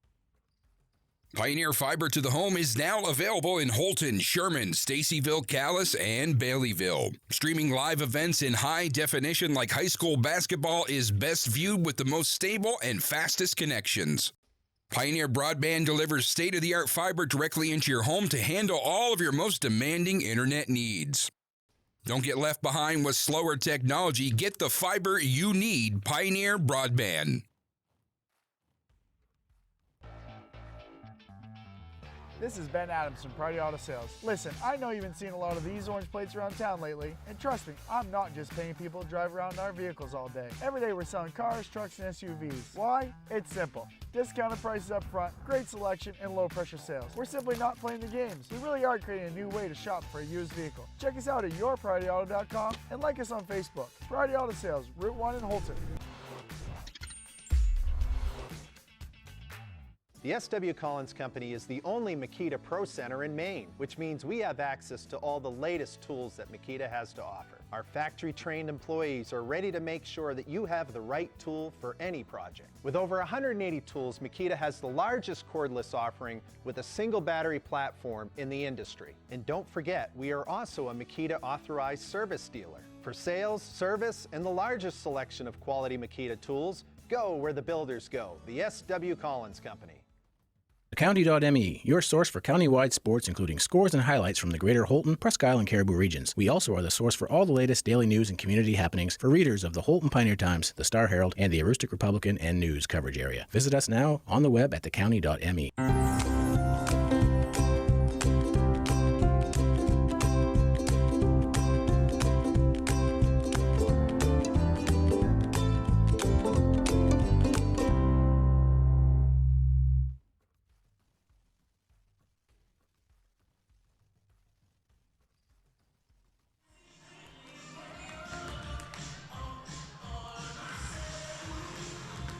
Pioneer Fiber to the Home is now available in Holton, Sherman, Stacyville, Calais, and Baileyville. Streaming live events in high definition like high school basketball is best viewed with the most stable and fastest connections. Pioneer Broadband delivers state-of-the-art fiber directly into your home to handle all of your most demanding internet needs. Don't get left behind with slower technology. Get the fiber you need. Pioneer Broadband. This is Ben Adams from Priority Auto Sales. Listen, I know you've been seeing a lot of these orange plates around town lately, and trust me, I'm not just paying people to drive around in our vehicles all day. Every day we're selling cars, trucks, and SUVs. Why? It's simple. Discounted prices up front, great selection, and low pressure sales. We're simply not playing the games. We really are creating a new way to shop for a used vehicle. Check us out at yourpriorityauto.com and like us on Facebook. Priority Auto Sales, Route 1 in Holton. The S.W. Collins Company is the only Makita Pro Center in Maine, which means we have access to all the latest tools that Makita has to offer. Our factory-trained employees are ready to make sure that you have the right tool for any project. With over 180 tools, Makita has the largest cordless offering with a single battery platform in the industry. And don't forget, we are also a Makita authorized service dealer. For sales, service, and the largest selection of quality Makita tools, go where the builders go, the S.W. Collins Company. County.me, your source for countywide sports, including scores and highlights from the greater Holton, Presque Isle, and Caribou regions. We also are the source for all the latest daily news and community happenings for readers of the Holton Pioneer Times, the Star Herald, and the Aroostook Republican and News coverage area. Visit us now on the web at thecounty.me.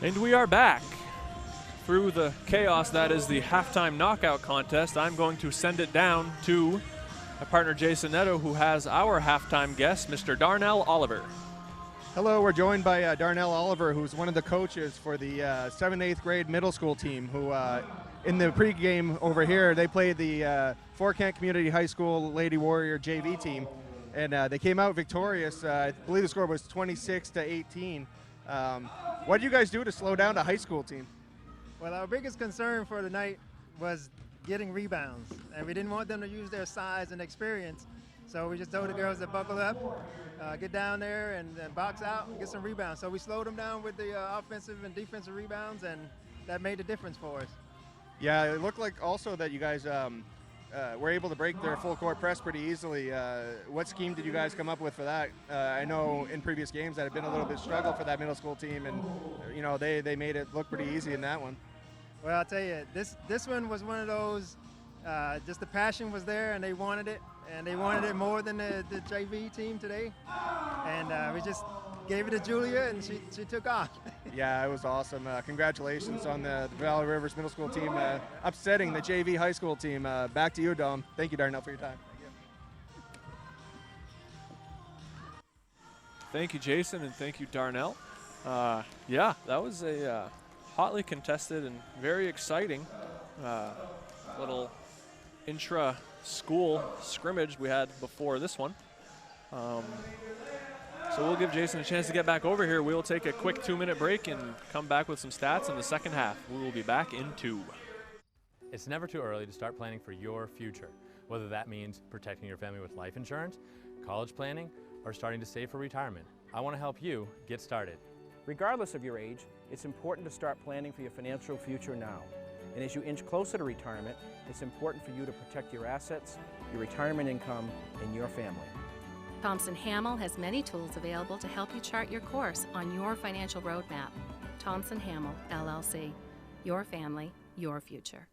And we are back through the chaos that is the halftime knockout contest. I'm going to send it down to my partner Jason Netto, who has our halftime guest, Mr. Darnell Oliver. Hello, we're joined by Darnell Oliver, who's one of the coaches for the 7th, 8th grade middle school team, who in the pregame over here, they played the Fort Kent Community High School Lady Warrior JV team, and they came out victorious. I believe the score was 26-18. What did you guys do to slow down the high school team? Well, our biggest concern for tonight was getting rebounds, and we didn't want them to use their size and experience. So we just told the girls to buckle up, get down there and box out and get some rebounds. So we slowed them down with the offensive and defensive rebounds, and that made a difference for us. Yeah, it looked like also that you guys were able to break their full court press pretty easily. What scheme did you guys come up with for that? I know in previous games that had been a little bit struggle for that middle school team, and you know they made it look pretty easy in that one. Well, I'll tell you, this one was one of those, just the passion was there and they wanted it, and they wanted it more than the JV team today. And we just gave it to Julia, and she took off. Yeah, it was awesome. Congratulations on the Valley Rivers Middle School team upsetting the JV high school team. Back to you, Dom. Thank you, Darnell, for your time. Thank you, Jason, and thank you, Darnell. Yeah, that was a hotly contested and very exciting little intra-school scrimmage we had before this one. So we'll give Jason a chance to get back over here. We'll take a quick 2-minute break and come back with some stats in the second half. We will be back in 2. It's never too early to start planning for your future, whether that means protecting your family with life insurance, college planning, or starting to save for retirement. I want to help you get started. Regardless of your age, it's important to start planning for your financial future now. And as you inch closer to retirement, it's important for you to protect your assets, your retirement income, and your family. Thompson Hamel has many tools available to help you chart your course on your financial roadmap. Thompson Hamel, LLC. Your family, your future.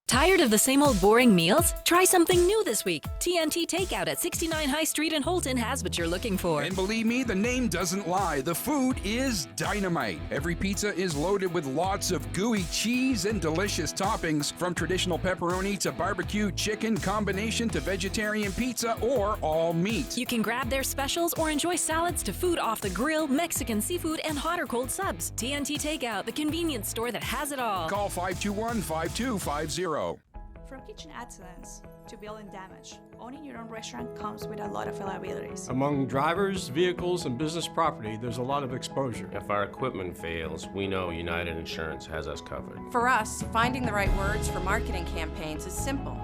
Tired of the same old boring meals? Try something new this week. TNT Takeout at 69 High Street in Holton has what you're looking for. And believe me, the name doesn't lie. The food is dynamite. Every pizza is loaded with lots of gooey cheese and delicious toppings, from traditional pepperoni to barbecue chicken, combination to vegetarian pizza or all meat. You can grab their specials or enjoy salads to food off the grill, Mexican seafood, and hot or cold subs. TNT Takeout, the convenience store that has it all. Call 521-5250. From kitchen excellence to building damage, owning your own restaurant comes with a lot of liabilities. Among drivers, vehicles, and business property, there's a lot of exposure. If our equipment fails, we know United Insurance has us covered. For us, finding the right words for marketing campaigns is simple.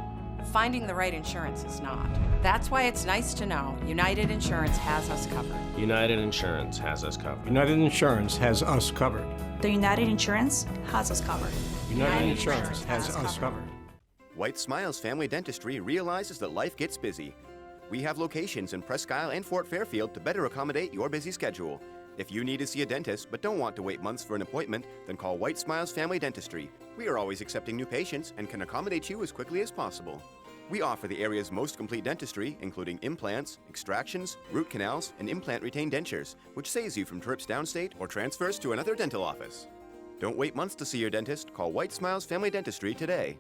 Finding the right insurance is not. That's why it's nice to know United Insurance has us covered. United Insurance has us covered. United Insurance has us covered. The United Insurance has us covered. United Insurance has us covered. White Smiles Family Dentistry realizes that life gets busy. We have locations in Presque Isle and Fort Fairfield to better accommodate your busy schedule. If you need to see a dentist but don't want to wait months for an appointment, then call White Smiles Family Dentistry. We are always accepting new patients and can accommodate you as quickly as possible. We offer the area's most complete dentistry, including implants, extractions, root canals, and implant-retained dentures, which saves you from trips downstate or transfers to another dental office. Don't wait months to see your dentist. Call White Smiles Family Dentistry today.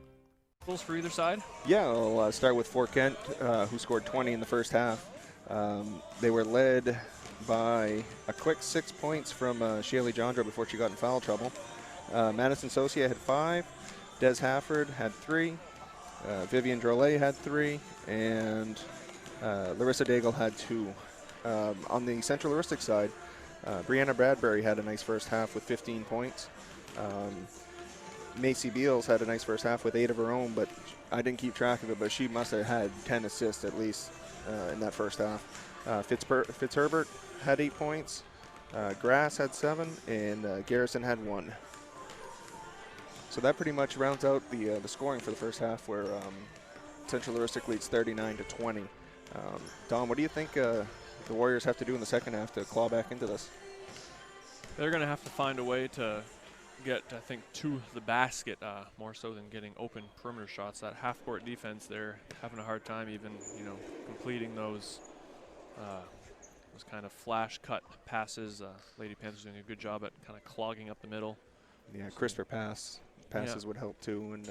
Goals for either side? Yeah, I'll start with Fort Kent, who scored 20 in the first half. They were led by a quick 6 points from Shaylee Jondra before she got in foul trouble. Madison Socia had 5, Des Hafford had 3, Vivian Drolet had 3, and Larissa Daigle had 2. On the Central Heuristic side, Brianna Bradbury had a nice first half with 15 points. Macy Beals had a nice first half with 8 of her own, but I didn't keep track of it, but she must have had 10 assists at least in that first half. Fitzherbert had 8 points, Grass had 7, and Garrison had 1. So that pretty much rounds out the scoring for the first half, where Central Heuristic leads 39-20. Don, what do you think the Warriors have to do in the second half to claw back into this? They're going to have to find a way to get, I think, to the basket more so than getting open perimeter shots. That half-court defense, they're having a hard time even, completing those kind of flash-cut passes. Lady Panthers doing a good job at kind of clogging up the middle. Yeah, crisper passes would help too, and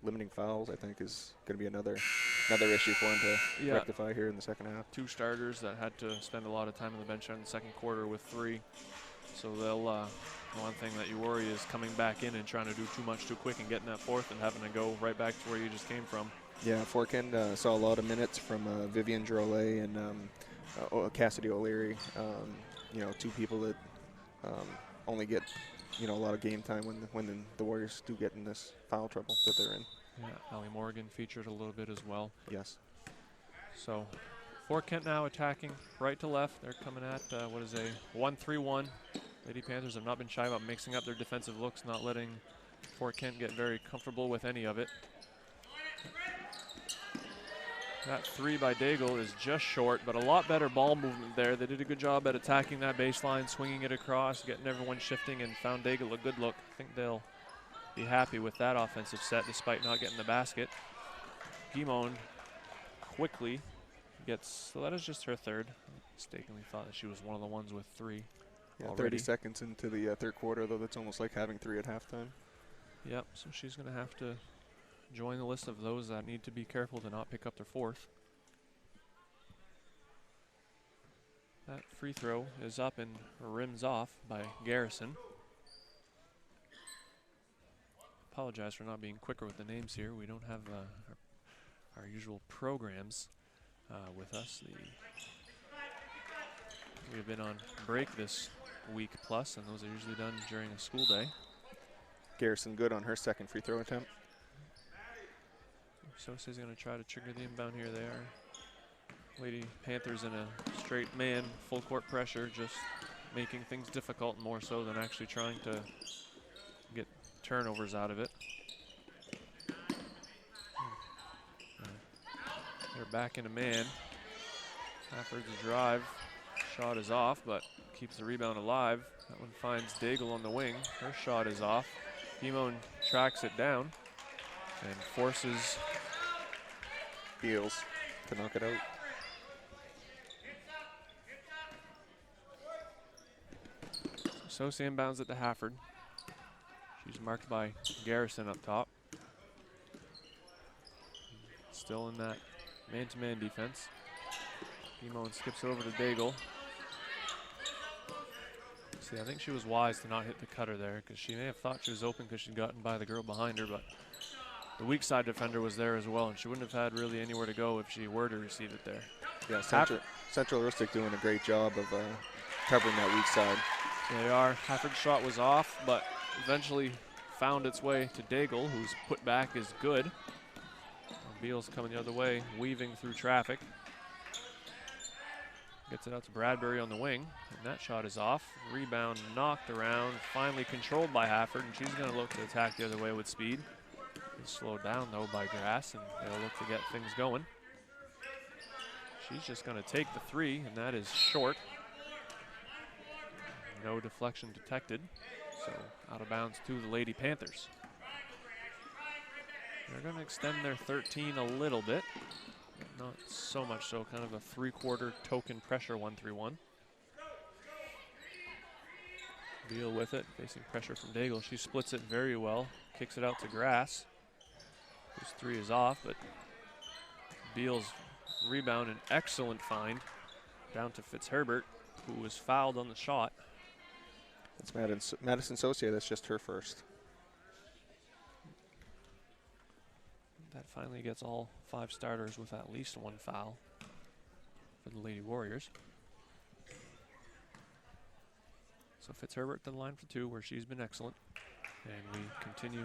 limiting fouls, I think, is going to be another issue for him to rectify here in the second half. 2 starters that had to spend a lot of time on the bench in the second quarter with 3. So they'll, one thing that you worry is coming back in and trying to do too much too quick and getting that fourth and having to go right back to where you just came from. Yeah, Fort Kent saw a lot of minutes from Vivian Drolet and Cassidy O'Leary. 2 people that only get a lot of game time when the Warriors do get in this foul trouble that they're in. Yeah, Allie Morgan featured a little bit as well. Yes. So Fort Kent now attacking right to left. They're coming at what is a 1-3-1. Lady Panthers have not been shy about mixing up their defensive looks, not letting Fort Kent get very comfortable with any of it. That 3 by Daigle is just short, but a lot better ball movement there. They did a good job at attacking that baseline, swinging it across, getting everyone shifting, and found Daigle a good look. I think they'll be happy with that offensive set despite not getting the basket. Guimond quickly gets, so that is just her 3rd. Mistakenly thought that she was one of the ones with 3. Yeah, already. 30 seconds into the third quarter, though. That's almost like having 3 at halftime. Yep, so she's going to have to join the list of those that need to be careful to not pick up their 4th. That free throw is up and rims off by Garrison. Apologize for not being quicker with the names here. We don't have our usual programs with us. We have been on break this week plus, and those are usually done during a school day. Garrison good on her 2nd free throw attempt. Sosa's going to try to trigger the inbound here. They are Lady Panthers in a straight man, full court pressure, just making things difficult more so than actually trying to get turnovers out of it. They're back in a man. Hafford's drive. Shot is off, but keeps the rebound alive. That one finds Daigle on the wing. Her shot is off. Guimond tracks it down and forces Beals to knock it out. Sosa inbounds it to Hafford. She's marked by Garrison up top. Still in that man-to-man defense. Guimond skips over to Daigle. See, I think she was wise to not hit the cutter there because she may have thought she was open because she'd gotten by the girl behind her, but the weak side defender was there as well, and she wouldn't have had really anywhere to go if she were to receive it there. Yeah, Central Heuristic doing a great job of covering that weak side. They are. Hafford's shot was off, but eventually found its way to Daigle, whose putback is good. Beals coming the other way, weaving through traffic. Gets it out to Bradbury on the wing, and that shot is off. Rebound knocked around, finally controlled by Hafford, and she's going to look to attack the other way with speed. Is slowed down though by Grass, and they'll look to get things going. She's just going to take the 3, and that is short. No deflection detected, so out of bounds to the Lady Panthers. They're going to extend their 13 a little bit, but not so much so, kind of a 3/4 token pressure 1-3-1. Beal with it, facing pressure from Daigle. She splits it very well, kicks it out to Grass, whose 3 is off, but Beal's rebound, an excellent find, down to Fitzherbert, who was fouled on the shot. It's Madison Saucier, that's just her first. That finally gets all 5 starters with at least 1 foul for the Lady Warriors. So Fitzherbert to the line for 2, where she's been excellent. And we continue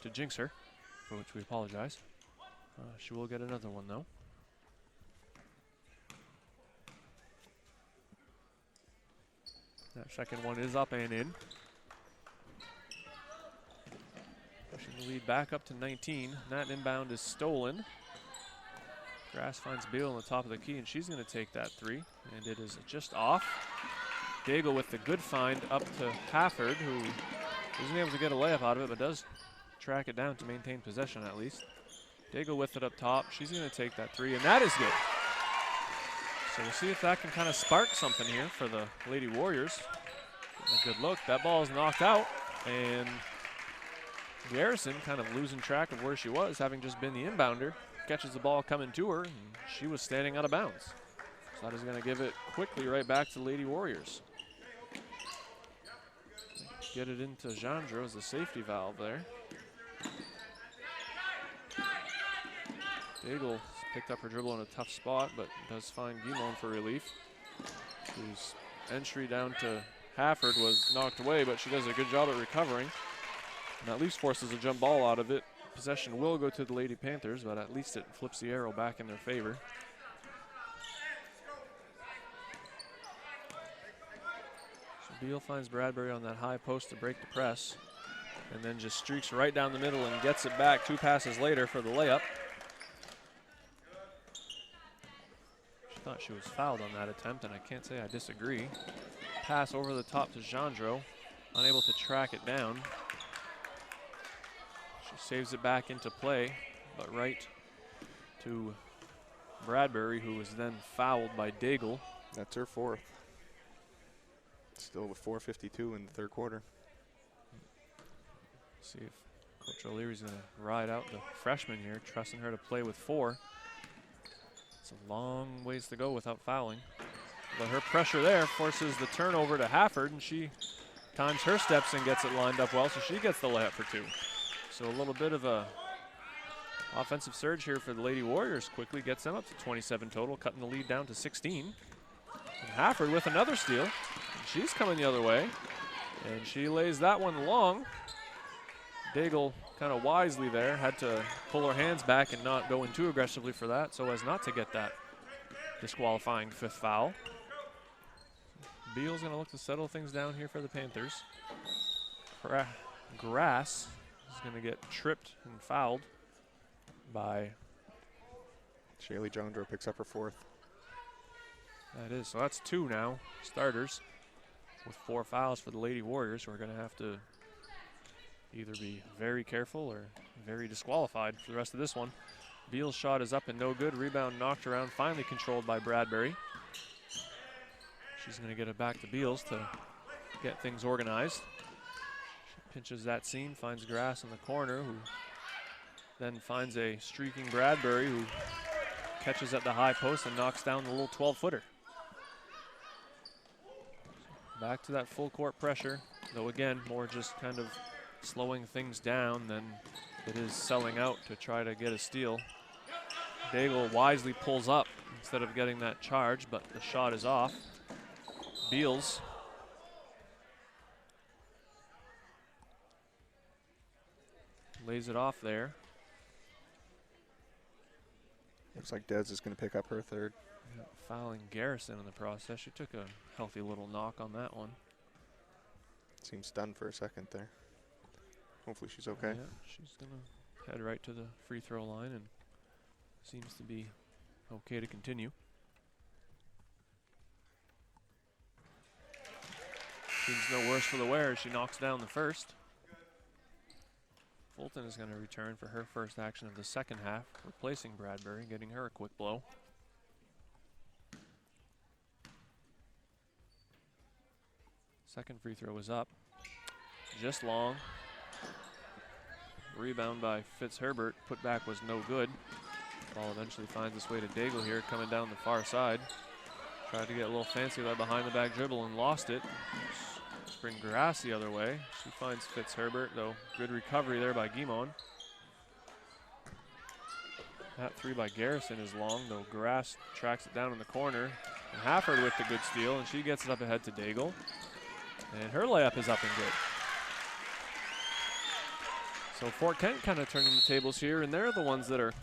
to jinx her, for which we apologize. She will get another one, though. That second one is up and in. Pushing the lead back up to 19. That inbound is stolen. Grass finds Beal on the top of the key, and she's going to take that 3. And it is just off. Daigle with the good find up to Hafford, who isn't able to get a layup out of it, but does track it down to maintain possession at least. Daigle with it up top. She's going to take that 3, and that is good. So we'll see if that can kind of spark something here for the Lady Warriors. Getting a good look. That ball is knocked out, and Garrison, kind of losing track of where she was, having just been the inbounder, catches the ball coming to her, and she was standing out of bounds. So that is going to give it quickly right back to the Lady Warriors. Get it into Jandro as the safety valve there. Daigle picked up her dribble in a tough spot, but does find Guimond for relief, whose entry down to Hafford was knocked away, but she does a good job at recovering. And at least forces a jump ball out of it. Possession will go to the Lady Panthers, but at least it flips the arrow back in their favor. So Beal finds Bradbury on that high post to break the press, and then just streaks right down the middle and gets it back 2 passes later for the layup. She thought she was fouled on that attempt, and I can't say I disagree. Pass over the top to Jandro, unable to track it down. She saves it back into play, but right to Bradbury, who was then fouled by Daigle. That's her 4th. Still with 4:52 in the 3rd quarter. See if Coach O'Leary's going to ride out the freshman here, trusting her to play with 4. It's a long ways to go without fouling. But her pressure there forces the turnover to Hafford, and she times her steps and gets it lined up well, so she gets the layup for 2. So a little bit of a offensive surge here for the Lady Warriors. Quickly gets them up to 27 total, cutting the lead down to 16. And Hafford with another steal. And she's coming the other way, and she lays that one long. Daigle kind of wisely there, had to pull her hands back and not go in too aggressively for that, so as not to get that disqualifying 5th foul. Beal's going to look to settle things down here for the Panthers. Grass is going to get tripped and fouled by Shaylee Jandro picks up her 4th. That is, so that's 2 now, starters, with 4 fouls for the Lady Warriors, who are going to have to either be very careful or very disqualified for the rest of this one. Beal's shot is up and no good. Rebound knocked around, finally controlled by Bradbury. She's going to get it back to Beals to get things organized. She pinches that seam, finds Grass in the corner, who then finds a streaking Bradbury, who catches at the high post and knocks down the little 12-footer. Back to that full court pressure, though again, more just kind of slowing things down than it is selling out to try to get a steal. Daigle wisely pulls up instead of getting that charge, but the shot is off. Beals lays it off there. Looks like Dez is going to pick up her 3rd. Yeah, fouling Garrison in the process. She took a healthy little knock on that one. Seems stunned for a second there. Hopefully she's okay. Yeah, she's going to head right to the free throw line and seems to be okay to continue. Seems no worse for the wear as she knocks down the first. Fulton is going to return for her first action of the second half, replacing Bradbury, getting her a quick blow. Second free throw is up. Just long. Rebound by Fitzherbert. Putback was no good. Ball eventually finds its way to Daigle here, coming down the far side. Tried to get a little fancy with that behind the back dribble and lost it. Spring Grass the other way. She finds Fitzherbert, though. Good recovery there by Guimond. That three by Garrison is long, though Grass tracks it down in the corner. And Hafford with the good steal, and she gets it up ahead to Daigle. And her layup is up and good. So Fort Kent kind of turning the tables here, and they're the ones that are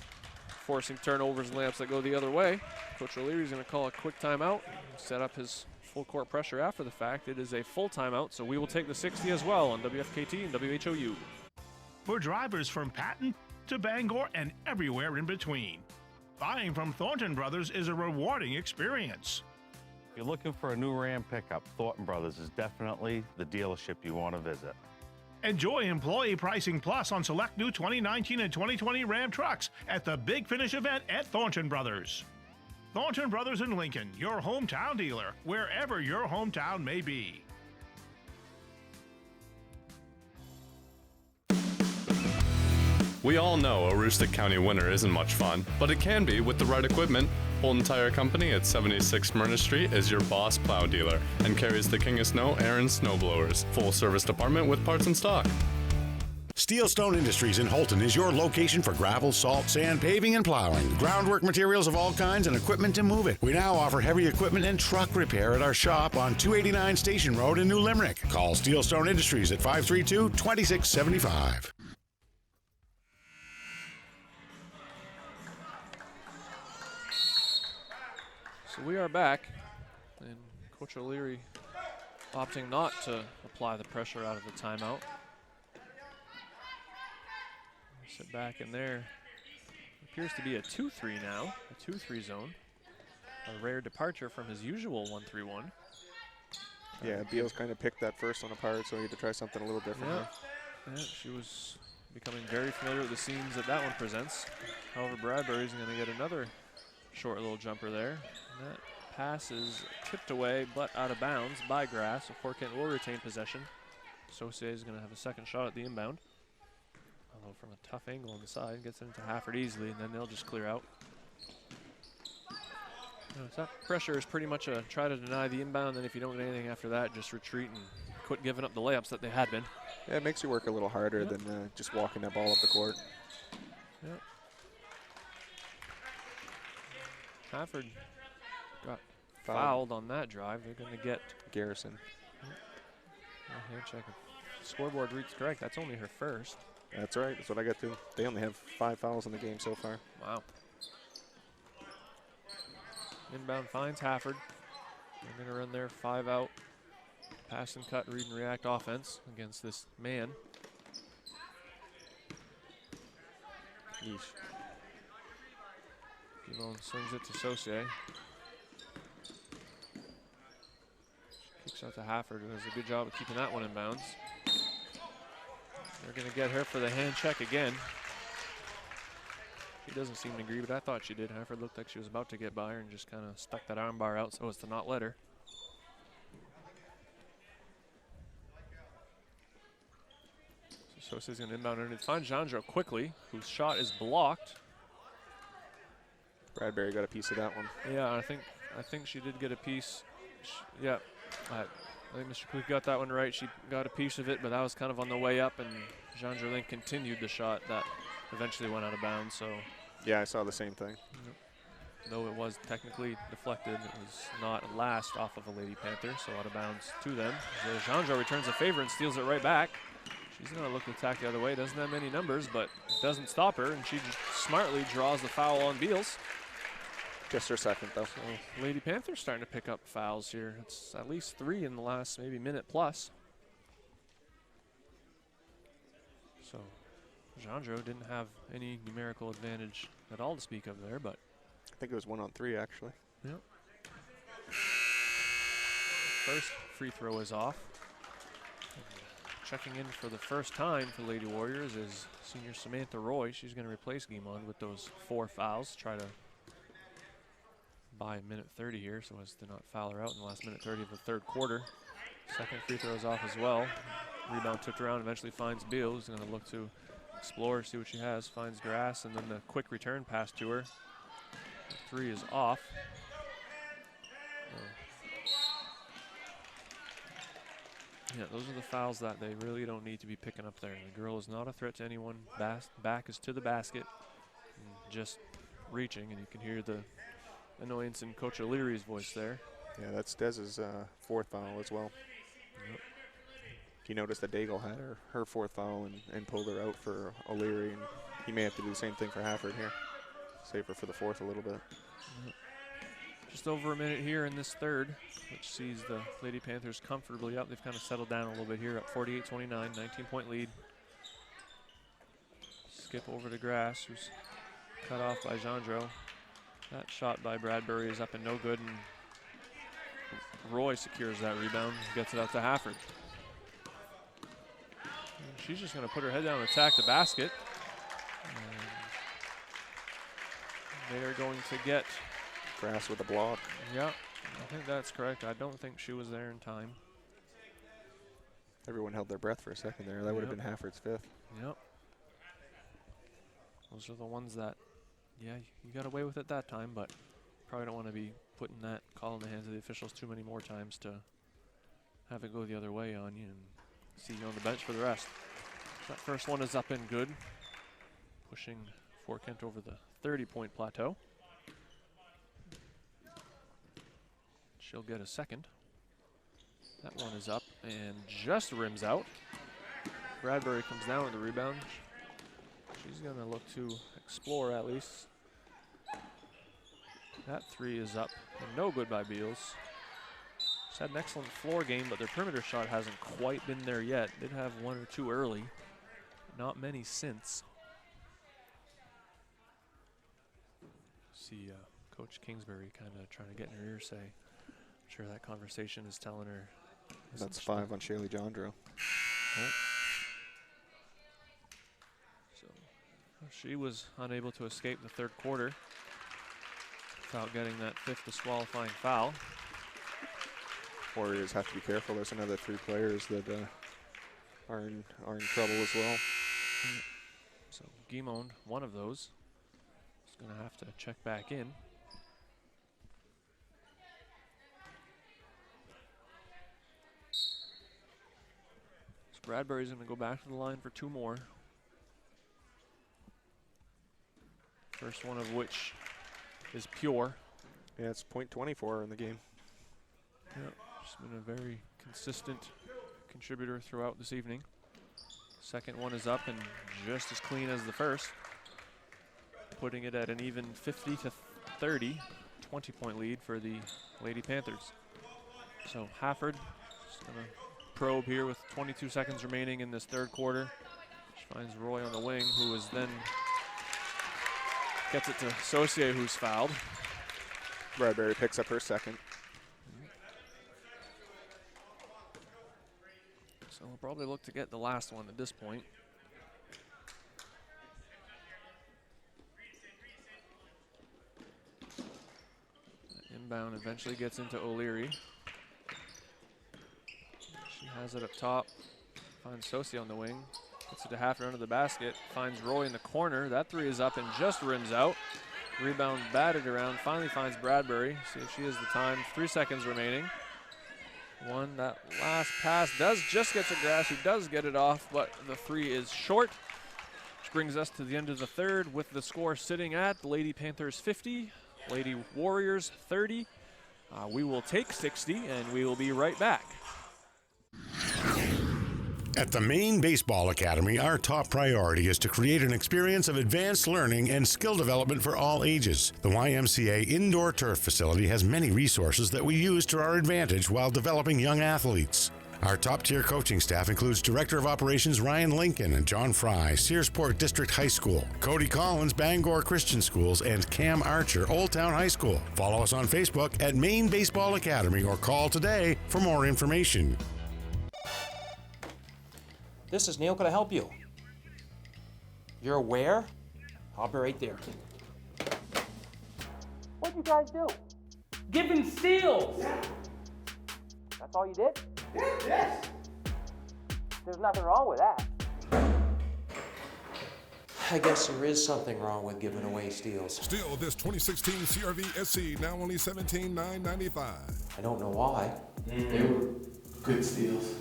forcing turnovers and layups that go the other way. Coach O'Leary's going to call a quick timeout, set up his full court pressure after the fact. It is a full timeout, so we will take the 60 as well on WFKT and WHOU. For drivers from Patton to Bangor and everywhere in between, buying from Thornton Brothers is a rewarding experience. If you're looking for a new Ram pickup, Thornton Brothers is definitely the dealership you want to visit. Enjoy Employee Pricing Plus on select new 2019 and 2020 Ram trucks at the Big Finish event at Thornton Brothers. Thornton Brothers in Lincoln, your hometown dealer, wherever your hometown may be. We all know a Aroostook County winter isn't much fun, but it can be with the right equipment. Holton Tire Company at 76 Smyrna Street is your boss plow dealer and carries the King of Snow Aaron snow blowers. Full service department with parts in stock. Steelstone Industries in Holton is your location for gravel, salt, sand, paving, and plowing. Groundwork materials of all kinds and equipment to move it. We now offer heavy equipment and truck repair at our shop on 289 Station Road in New Limerick. Call Steelstone Industries at 532-2675. So we are back, and Coach O'Leary opting not to apply the pressure out of the timeout. Sit back in there. Appears to be a 2-3 now, a 2-3 zone. A rare departure from his usual 1-3-1. Yeah, Beals kind of picked that first one apart, so he had to try something a little different. Yeah, she was becoming very familiar with the seams that that one presents. However, Bradbury's going to get another short little jumper there. And that pass is tipped away, but out of bounds by Grass. So Fort Kent will retain possession. Saucier is going to have a second shot at the inbound. Although from a tough angle on the side, gets it into Hafford easily, and then they'll just clear out. That pressure is pretty much a try to deny the inbound, and if you don't get anything after that, just retreat and quit giving up the layups that they had been. Yeah, it makes you work a little harder than just walking that ball up the court. Yep. Hafford got fouled on that drive. They're going to get Garrison. Hand check. Scoreboard reads correct. That's only her first. That's right. That's what I got too. They only have 5 fouls in the game so far. Wow. Inbound finds Hafford. They're going to run their 5 out. Pass and cut, read and react offense against this man. Yeesh. Guimond swings it to Saucier. Kicks out to Hafford, who does a good job of keeping that one in bounds. They're going to get her for the hand check again. She doesn't seem to agree, but I thought she did. Hafford looked like she was about to get by her and just kind of stuck that arm bar out so as to not let her. So Saucier's going to inbound underneath. Finds Jandro quickly, whose shot is blocked. Bradbury got a piece of that one. Yeah, I think she did get a piece. Yeah, I think Mr. Kluk got that one right. She got a piece of it, but that was kind of on the way up, and Jandro then continued the shot that eventually went out of bounds. So yeah, I saw the same thing. Though it was technically deflected, it was not last off of a Lady Panther, so out of bounds to them. So Jandro returns the favor and steals it right back. She's going to look to attack the other way. Doesn't have many numbers, but it doesn't stop her, and she just smartly draws the foul on Beals. Just her second, though. So Lady Panther's starting to pick up fouls here. It's at least 3 in the last maybe minute plus. So Jandro didn't have any numerical advantage at all to speak of there, but I think it was 1-on-3 actually. yep. First free throw is off. Checking in for the first time for Lady Warriors is senior Samantha Roy. She's going to replace Guimond with those 4 fouls. Try to buy a minute 30 here so as to not foul her out in the last minute 30 of the third quarter. Second free throw is off as well. Rebound tipped around, eventually finds Beal, who's going to look to explore, see what she has. Finds Grass, and then the quick return pass to her. The 3 is off. Yeah, those are the fouls that they really don't need to be picking up there. The girl is not a threat to anyone. Back is to the basket, and just reaching, and you can hear the annoyance in Coach O'Leary's voice there. Yeah, that's Dez's 4th foul as well. Yep. You noticed that Daigle had her 4th foul and pulled her out for O'Leary, and he may have to do the same thing for Hafford here. Save her for the 4th a little bit. Yep. Just over a minute here in this third, which sees the Lady Panthers comfortably up. They've kind of settled down a little bit here, up 48-29, 19-point lead. Skip over to Grass, who's cut off by Jandro. That shot by Bradbury is up and no good, and Roy secures that rebound, gets it out to Hafford. And she's just going to put her head down and attack the basket. And they are going to get Grass with a block. Yeah, I think that's correct. I don't think she was there in time. Everyone held their breath for a second there. That would have been Hafford's 5th. Yep. Those are the ones that, yeah, you got away with it that time, but probably don't want to be putting that call in the hands of the officials too many more times to have it go the other way on you and see you on the bench for the rest. That first one is up and good, pushing Fort Kent over the 30-point plateau. She'll get a second. That one is up and just rims out. Bradbury comes down with the rebound. She's going to look to explore at least. That 3 is up and no good by Beals. She's had an excellent floor game, but their perimeter shot hasn't quite been there yet. Did have 1 or 2 early, not many since. See Coach Kingsbury kind of trying to get in her ear, say, I'm sure that conversation is telling her. That's 5 on Shaylee Jandro. Oh. So she was unable to escape the third quarter without getting that 5th disqualifying foul. Warriors have to be careful. There's another 3 players that are in trouble as well. So Guimond, one of those, is going to have to check back in. Bradbury's going to go back to the line for 2 more. First one of which is pure. Yeah, it's .24 in the game. Yep, she's been a very consistent contributor throughout this evening. Second one is up and just as clean as the first, putting it at an even 50-30, 20-point lead for the Lady Panthers. So Hafford is going to probe here with 22 seconds remaining in this third quarter. She finds Roy on the wing, who is then gets it to Saucier, who's fouled. Bradbury picks up her second. So we'll probably look to get the last one at this point. Inbound eventually gets into O'Leary. She has it up top, finds Saucier on the wing, gets it to Hafford under the basket, finds Roy in the corner. That 3 is up and just rims out. Rebound batted around, finally finds Bradbury. See if she has the time. 3 seconds remaining. That last pass does just get to Grass, who does get it off, but the 3 is short. Which brings us to the end of the third with the score sitting at the Lady Panthers 50, Lady Warriors 30. We will take 60 and we will be right back. At the Maine Baseball Academy, our top priority is to create an experience of advanced learning and skill development for all ages. The YMCA indoor turf facility has many resources that we use to our advantage while developing young athletes. Our top-tier coaching staff includes Director of Operations Ryan Lincoln and John Fry, Searsport District High School, Cody Collins, Bangor Christian Schools, and Cam Archer, Old Town High School. Follow us on Facebook at Maine Baseball Academy or call today for more information. This is Neil. Could I help you? You're where? I'll be right there. What'd you guys do? Giving steals. That's all you did? Yes. There's nothing wrong with that. I guess there is something wrong with giving away steals. Still, this 2016 CRV SC now only $17,995. I don't know why. They were good steals.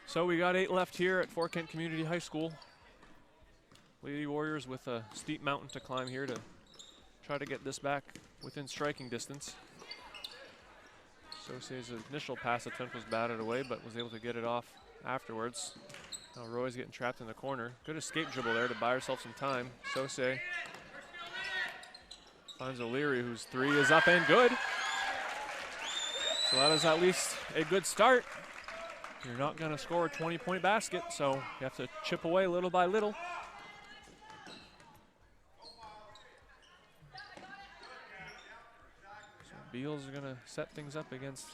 So we got 8 left here at Fort Kent Community High School. Lady Warriors with a steep mountain to climb here to try to get this back within striking distance. Saucier's initial pass attempt was batted away, but was able to get it off afterwards. Now Roy's getting trapped in the corner. Good escape dribble there to buy herself some time. Saucier finds O'Leary, whose 3 is up and good. So that is at least a good start. You're not going to score a 20-point basket, so you have to chip away little by little. So Beals are going to set things up against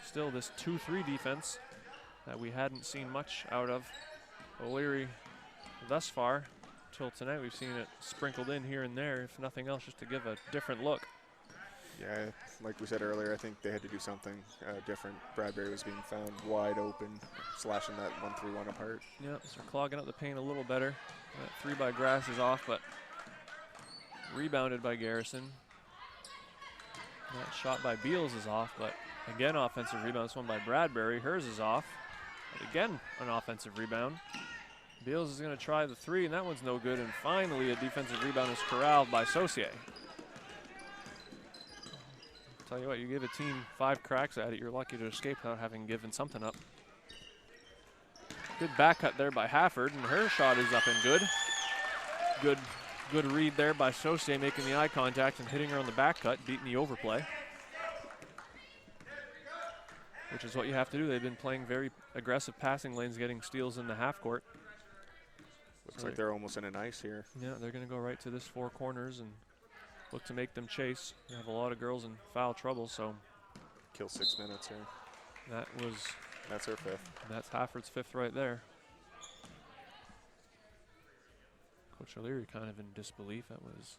still this 2-3 defense that we hadn't seen much out of O'Leary thus far. Till tonight, we've seen it sprinkled in here and there, if nothing else, just to give a different look. Yeah, like we said earlier, I think they had to do something different. Bradbury was being found wide open, slashing that 1-3-1 apart. Yep, so clogging up the paint a little better. That 3 by Grass is off, but rebounded by Garrison. That shot by Beals is off, but again, offensive rebound. This one by Bradbury. Hers is off. But again, an offensive rebound. Beals is going to try the 3, and that one's no good. And finally, a defensive rebound is corralled by Saucier. Tell you what, you give a team 5 cracks at it, you're lucky to escape without having given something up. Good back cut there by Hafford, and her shot is up and good. Good read there by Saucier, making the eye contact and hitting her on the back cut, beating the overplay. Which is what you have to do. They've been playing very aggressive passing lanes, getting steals in the half court. Looks like they're almost in an ice here. Yeah, they're going to go right to this 4 corners and look to make them chase. They have a lot of girls in foul trouble, so. Kill 6 minutes here. That's her 5th. That's Hafford's 5th right there. Coach O'Leary kind of in disbelief. That was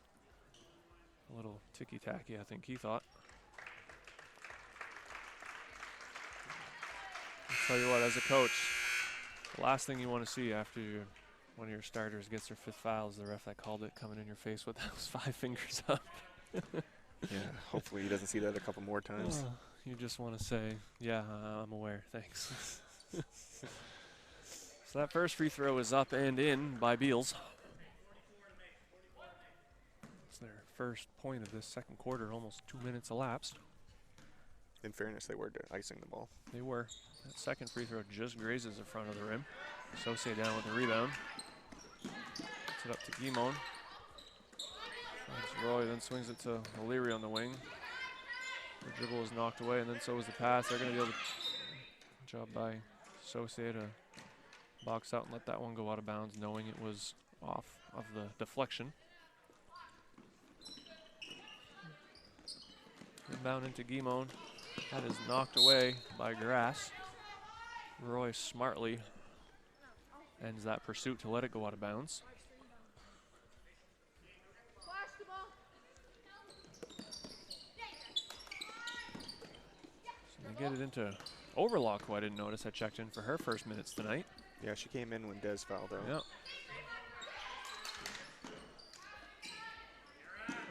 a little ticky-tacky, I think he thought. I'll tell you what, as a coach, the last thing you want to see after one of your starters gets their 5th foul is the ref that called it coming in your face with those 5 fingers up. Yeah, hopefully he doesn't see that a couple more times. You just want to say, yeah, I'm aware, thanks. So that first free throw is up and in by Beals. It's their first point of this second quarter, almost 2 minutes elapsed. In fairness, they were icing the ball. They were. That second free throw just grazes the front of the rim. Saucier down with the rebound. Gets it up to Guimond. Finds Roy, then swings it to O'Leary on the wing. The dribble is knocked away, and then so is the pass. They're going to be able to, job by Saucier to box out and let that one go out of bounds, knowing it was off of the deflection. Inbound into Guimond. That is knocked away by Grass. Roy smartly ends that pursuit to let it go out of bounds. So they get it into Overlock, who I didn't notice. I checked in for her first minutes tonight. Yeah, she came in when Des fouled out. Yeah.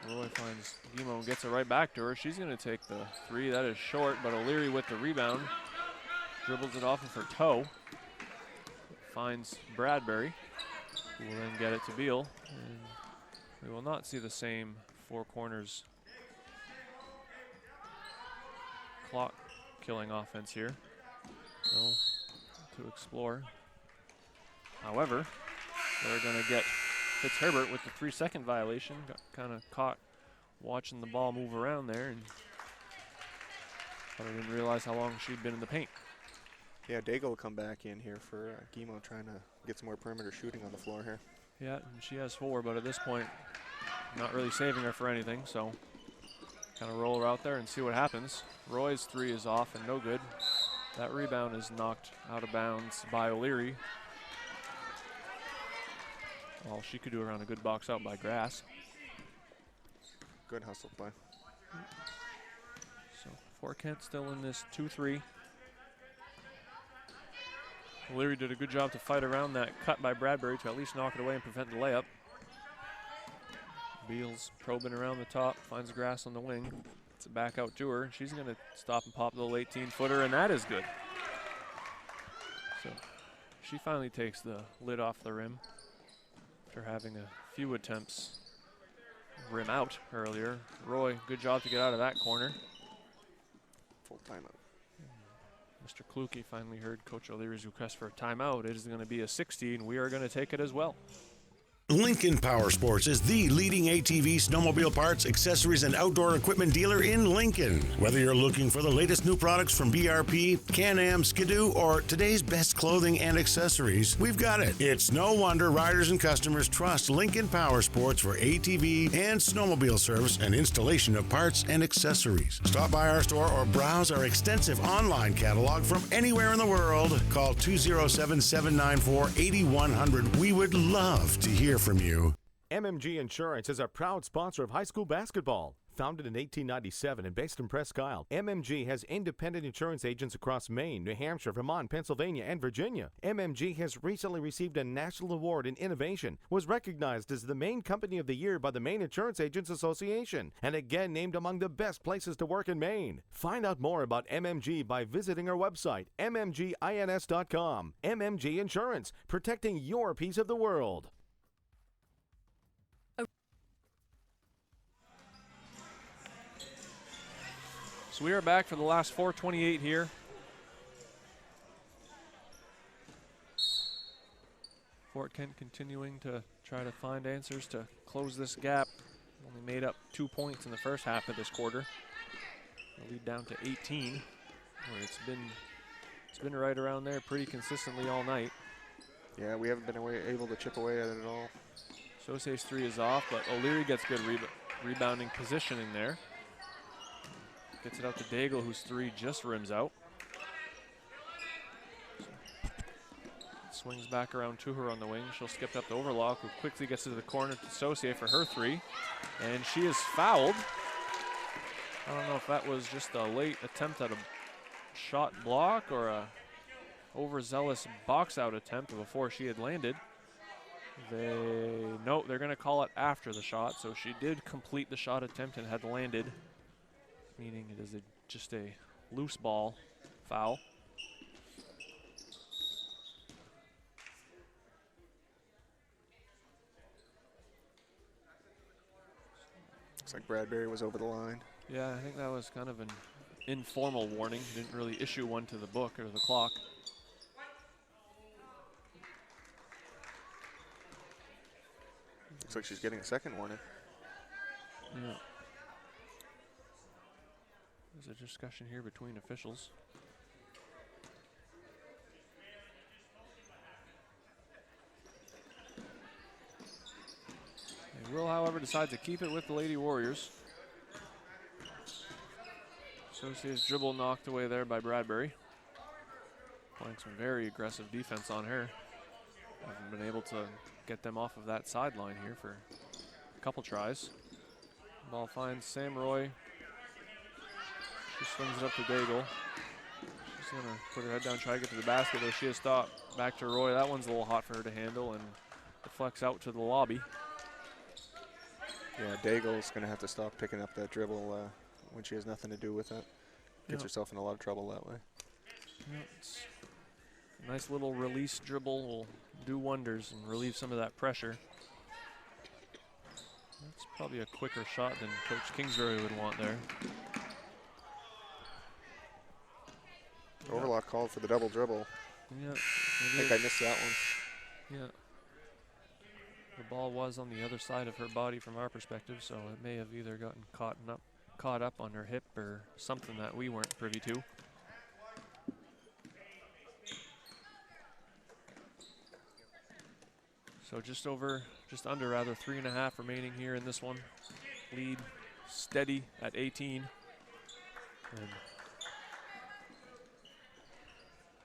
Roy finds Guimond, gets it right back to her. She's going to take the 3. That is short, but O'Leary with the rebound. Dribbles it off of her toe. Finds Bradbury, who will then get it to Beal. And we will not see the same 4 corners clock killing offense here. They'll to explore. However, they're going to get Fitzherbert with the 3-second violation. Got kind of caught watching the ball move around there, and probably didn't realize how long she'd been in the paint. Yeah, Daigle will come back in here for Guimau trying to get some more perimeter shooting on the floor here. Yeah, and she has 4, but at this point, not really saving her for anything, so kind of roll her out there and see what happens. Roy's 3 is off and no good. That rebound is knocked out of bounds by O'Leary. All she could do around a good box out by Grass. Good hustle play. So Fort Kent still in this 2-3. O'Leary did a good job to fight around that cut by Bradbury to at least knock it away and prevent the layup. Beals probing around the top, finds Grass on the wing. Gets it back out to her. She's going to stop and pop the little 18-footer, and that is good. So she finally takes the lid off the rim after having a few attempts rim out earlier. Roy, good job to get out of that corner. Full timeout. Mr. Kluge finally heard Coach O'Leary's request for a timeout. It is going to be a 60, and we are going to take it as well. Lincoln Power Sports is the leading ATV, snowmobile parts, accessories, and outdoor equipment dealer in Lincoln. Whether you're looking for the latest new products from BRP, Can-Am, Skidoo, or today's best clothing and accessories, we've got it. It's no wonder riders and customers trust Lincoln Power Sports for ATV and snowmobile service and installation of parts and accessories. Stop by our store or browse our extensive online catalog from anywhere in the world. Call 207-794-8100. We would love to hear from you. MMG Insurance is a proud sponsor of high school basketball. Founded in 1897 and based in Presque Isle, MMG has independent insurance agents across Maine, New Hampshire, Vermont, Pennsylvania, and Virginia. MMG has recently received a national award in innovation, was recognized as the Maine Company of the Year by the Maine Insurance Agents Association, and again named among the best places to work in Maine. Find out more about MMG by visiting our website, mmgins.com. MMG Insurance, protecting your piece of the world. So we are back for the last 4:28 here. Fort Kent continuing to try to find answers to close this gap. Only made up 2 points in the first half of this quarter. The lead down to 18, where it's been right around there pretty consistently all night. Yeah, we haven't been able to chip away at it at all. Sauce's 3 is off, but O'Leary gets good rebounding positioning there. Gets it out to Daigle, whose 3 just rims out. Swings back around to her on the wing. She'll skip up to Overlock, who quickly gets to the corner to Sauce for her 3. And she is fouled. I don't know if that was just a late attempt at a shot block or a overzealous box out attempt before she had landed. No, they're going to call it after the shot. So she did complete the shot attempt and had landed, meaning it is just a loose ball foul. Looks like Bradbury was over the line. Yeah, I think that was kind of an informal warning. Didn't really issue one to the book or the clock. Looks like she's getting a second warning. Yeah. There's a discussion here between officials. They will, however, decide to keep it with the Lady Warriors. Sauce's dribble knocked away there by Bradbury. Playing some very aggressive defense on her. Haven't been able to get them off of that sideline here for a couple tries. Ball finds Sam Roy. She swings it up to Daigle. She's going to put her head down, try to get to the basket, though she has stopped. Back to Roy. That one's a little hot for her to handle and deflects out to the lobby. Yeah, Daigle's going to have to stop picking up that dribble when she has nothing to do with it. Gets herself in a lot of trouble that way. Yeah, it's a nice little release dribble will do wonders and relieve some of that pressure. That's probably a quicker shot than Coach Kingsbury would want there. Overlock called for the double dribble. Yeah. I think I missed that one. Yeah. The ball was on the other side of her body from our perspective, so it may have either gotten caught up on her hip or something that we weren't privy to. So just under 3.5 remaining here in this one. Lead steady at 18. And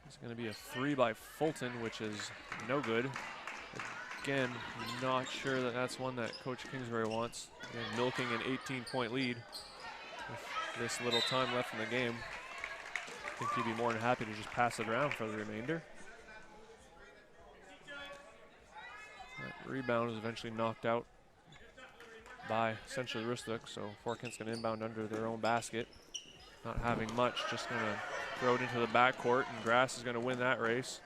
it's going to be a 3 by Fulton, which is no good. Again, not sure that that's one that Coach Kingsbury wants. Again, milking an 18-point lead with this little time left in the game. I think he'd be more than happy to just pass it around for the remainder. That rebound is eventually knocked out by essentially Rustic, so Fort Kent's going to inbound under their own basket. Not having much, just going to throw it into the backcourt, and Grass is going to win that race.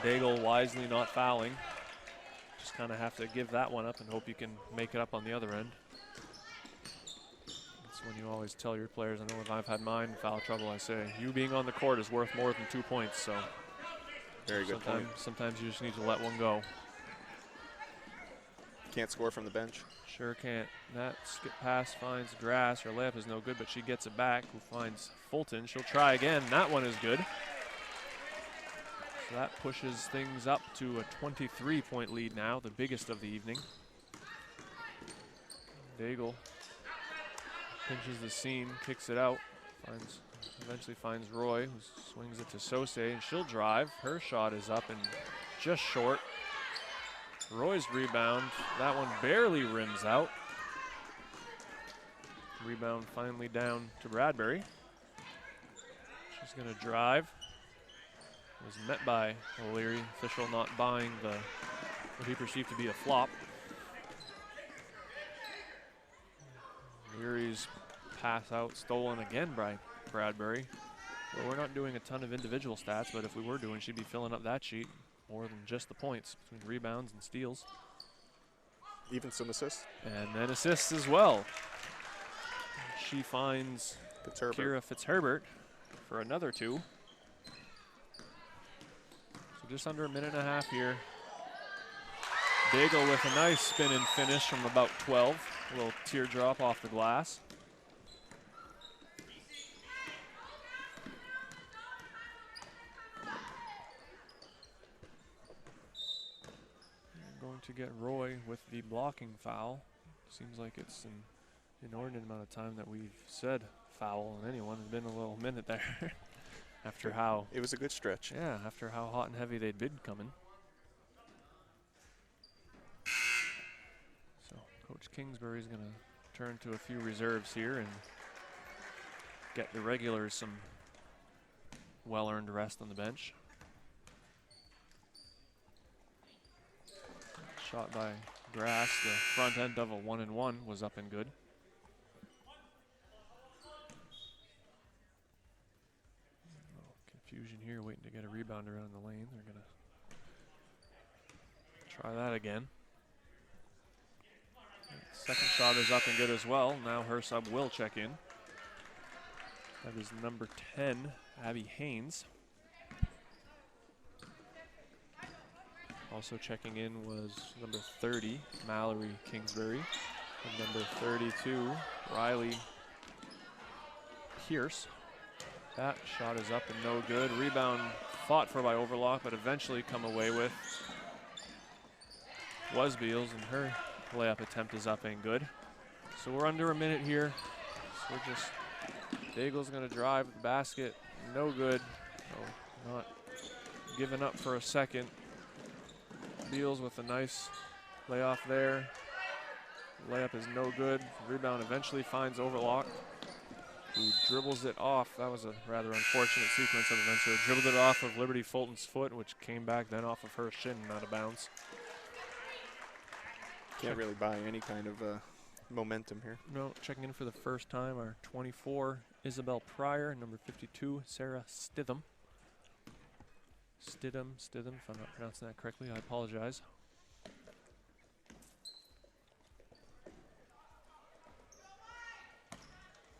Daigle wisely not fouling. Just kind of have to give that one up and hope you can make it up on the other end. That's when you always tell your players, I know if I've had mine in foul trouble, I say, you being on the court is worth more than 2 points, so very good point. Sometimes you just need to let one go. Can't score from the bench. Sure can't. That skip pass finds Grass. Her layup is no good, but she gets it back. Who finds Fulton? She'll try again. That one is good. So that pushes things up to a 23-point lead now, the biggest of the evening. Daigle pinches the seam, kicks it out, eventually finds Roy, who swings it to Sose, and she'll drive. Her shot is up and just short. Roy's rebound, that one barely rims out. Rebound finally down to Bradbury. She's going to drive. Was met by O'Leary, official not buying what he perceived to be a flop. O'Leary's pass out stolen again by Bradbury. Well, we're not doing a ton of individual stats, but if we were doing, she'd be filling up that sheet. More than just the points between rebounds and steals. Even some assists. And then assists as well. She finds Kira Fitzherbert for another 2. So just under a minute and a half here. Daigle with a nice spin and finish from about 12. A little teardrop off the glass. To get Roy with the blocking foul. Seems like it's an inordinate amount of time that we've said foul on anyone. It's been a little minute there after how... It was a good stretch. Yeah, after how hot and heavy they'd been coming. So Coach Kingsbury's going to turn to a few reserves here and get the regulars some well-earned rest on the bench. Shot by Grass, the front end of a 1-and-1 was up and good. Confusion here, waiting to get a rebound around the lane. They're gonna try that again. Second shot is up and good as well. Now her sub will check in. That is number 10, Abby Haynes. Also checking in was number 30, Mallory Kingsbury, and number 32, Riley Pierce. That shot is up and no good. Rebound fought for by Overlock, but eventually come away with was Beals, and her layup attempt is up and good. So we're under a minute here. So we're just, Daigle's gonna drive the basket, no good. Oh, not giving up for a second. Beals with a nice layoff there. Layup is no good. Rebound eventually finds Overlock, who dribbles it off. That was a rather unfortunate sequence of events here. Dribbled it off of Liberty Fulton's foot, which came back then off of her shin and out of bounds. Can't really buy any kind of momentum here. No, checking in for the first time, our 24, Isabel Pryor, number 52, Sarah Stitham. Stidham, if I'm not pronouncing that correctly, I apologize.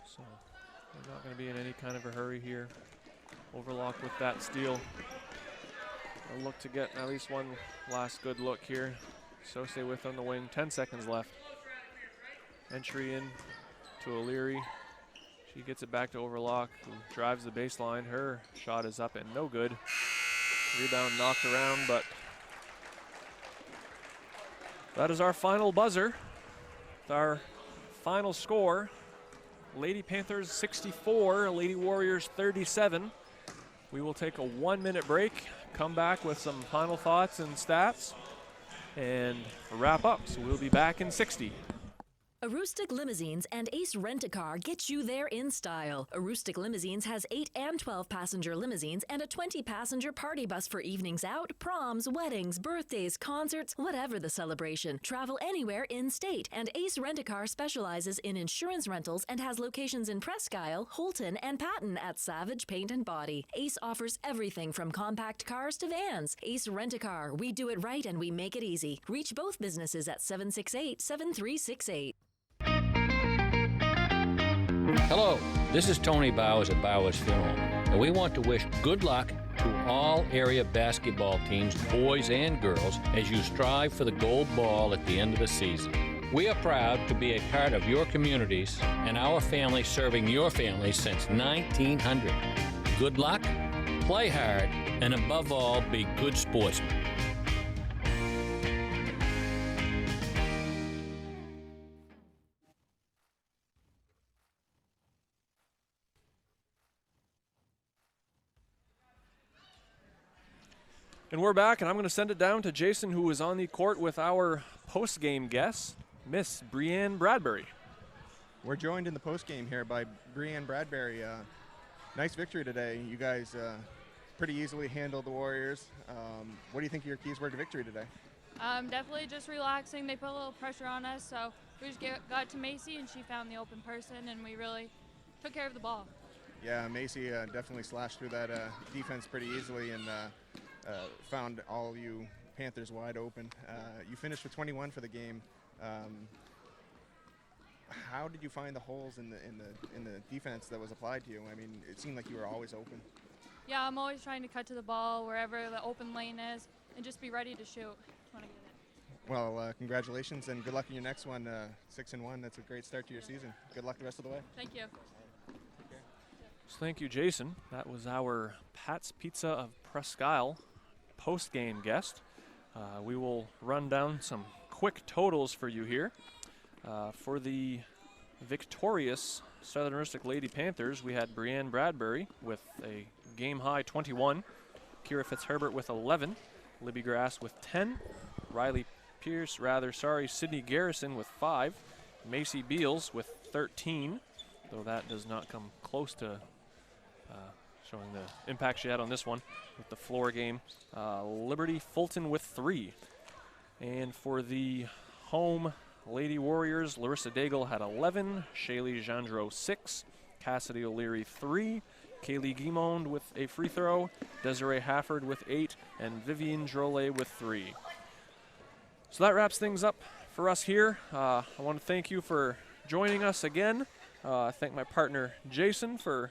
So, we're not going to be in any kind of a hurry here. Overlock with that steal. They'll look to get at least one last good look here. Sose with on the wing, 10 seconds left. Entry in to O'Leary. She gets it back to Overlock, who drives the baseline. Her shot is up and no good. Rebound knocked around, but that is our final buzzer. Our final score, Lady Panthers 64, Lady Warriors 37. We will take a 1-minute break, come back with some final thoughts and stats, and wrap up. So we'll be back in 60. Aroostook Limousines and Ace Rent-A-Car get you there in style. Aroostook Limousines has 8 and 12 passenger limousines and a 20 passenger party bus for evenings out, proms, weddings, birthdays, concerts, whatever the celebration. Travel anywhere in-state. And Ace Rent-A-Car specializes in insurance rentals and has locations in Presque Isle, Holton, and Patton at Savage Paint and Body. Ace offers everything from compact cars to vans. Ace Rent-A-Car. We do it right and we make it easy. Reach both businesses at 768-7368. Hello, this is Tony Bowers at Bowers Funeral, and we want to wish good luck to all area basketball teams, boys and girls, as you strive for the gold ball at the end of the season. We are proud to be a part of your communities and our family serving your families since 1900. Good luck, play hard, and above all, be good sportsmen. And we're back, and I'm going to send it down to Jason, who is on the court with our post-game guest, Miss Brianne Bradbury. We're joined in the post-game here by Brianne Bradbury. Nice victory today. You guys pretty easily handled the Warriors. What do you think your keys were to victory today? Definitely just relaxing. They put a little pressure on us, so we just got to Macy, and she found the open person, and we really took care of the ball. Yeah, Macy definitely slashed through that defense pretty easily and found all you Panthers wide open. You finished with 21 for the game. How did you find the holes in the defense that was applied to you? I mean, it seemed like you were always open. Yeah, I'm always trying to cut to the ball wherever the open lane is and just be ready to shoot when I get it. Well, congratulations and good luck in your next one. 6-1. That's a great start to your season. Good luck the rest of the way. Thank you. So thank you, Jason. That was our Pat's Pizza of Presque Isle post-game guest. We will run down some quick totals for you here. For the victorious Southern Aroostook Lady Panthers, we had Brianne Bradbury with a game-high 21, Kira Fitzherbert with 11, Libby Grass with 10, Sydney Garrison with 5, Macy Beals with 13, though that does not come close to showing the impact she had on this one with the floor game. Liberty Fulton with 3. And for the home Lady Warriors, Larissa Daigle had 11, Shaylee Gendreau 6, Cassidy O'Leary 3, Kaylee Guimond with a free throw, Desiree Hafford with 8, and Vivian Drolet with 3. So that wraps things up for us here. I want to thank you for joining us again. I thank my partner Jason for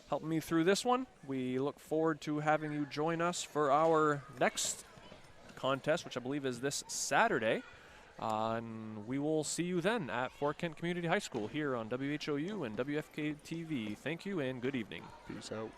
helping me through this one. We look forward to having you join us for our next contest, which I believe is this Saturday. And we will see you then at Fort Kent Community High School here on WHOU and WFK TV. Thank you and good evening. Peace out.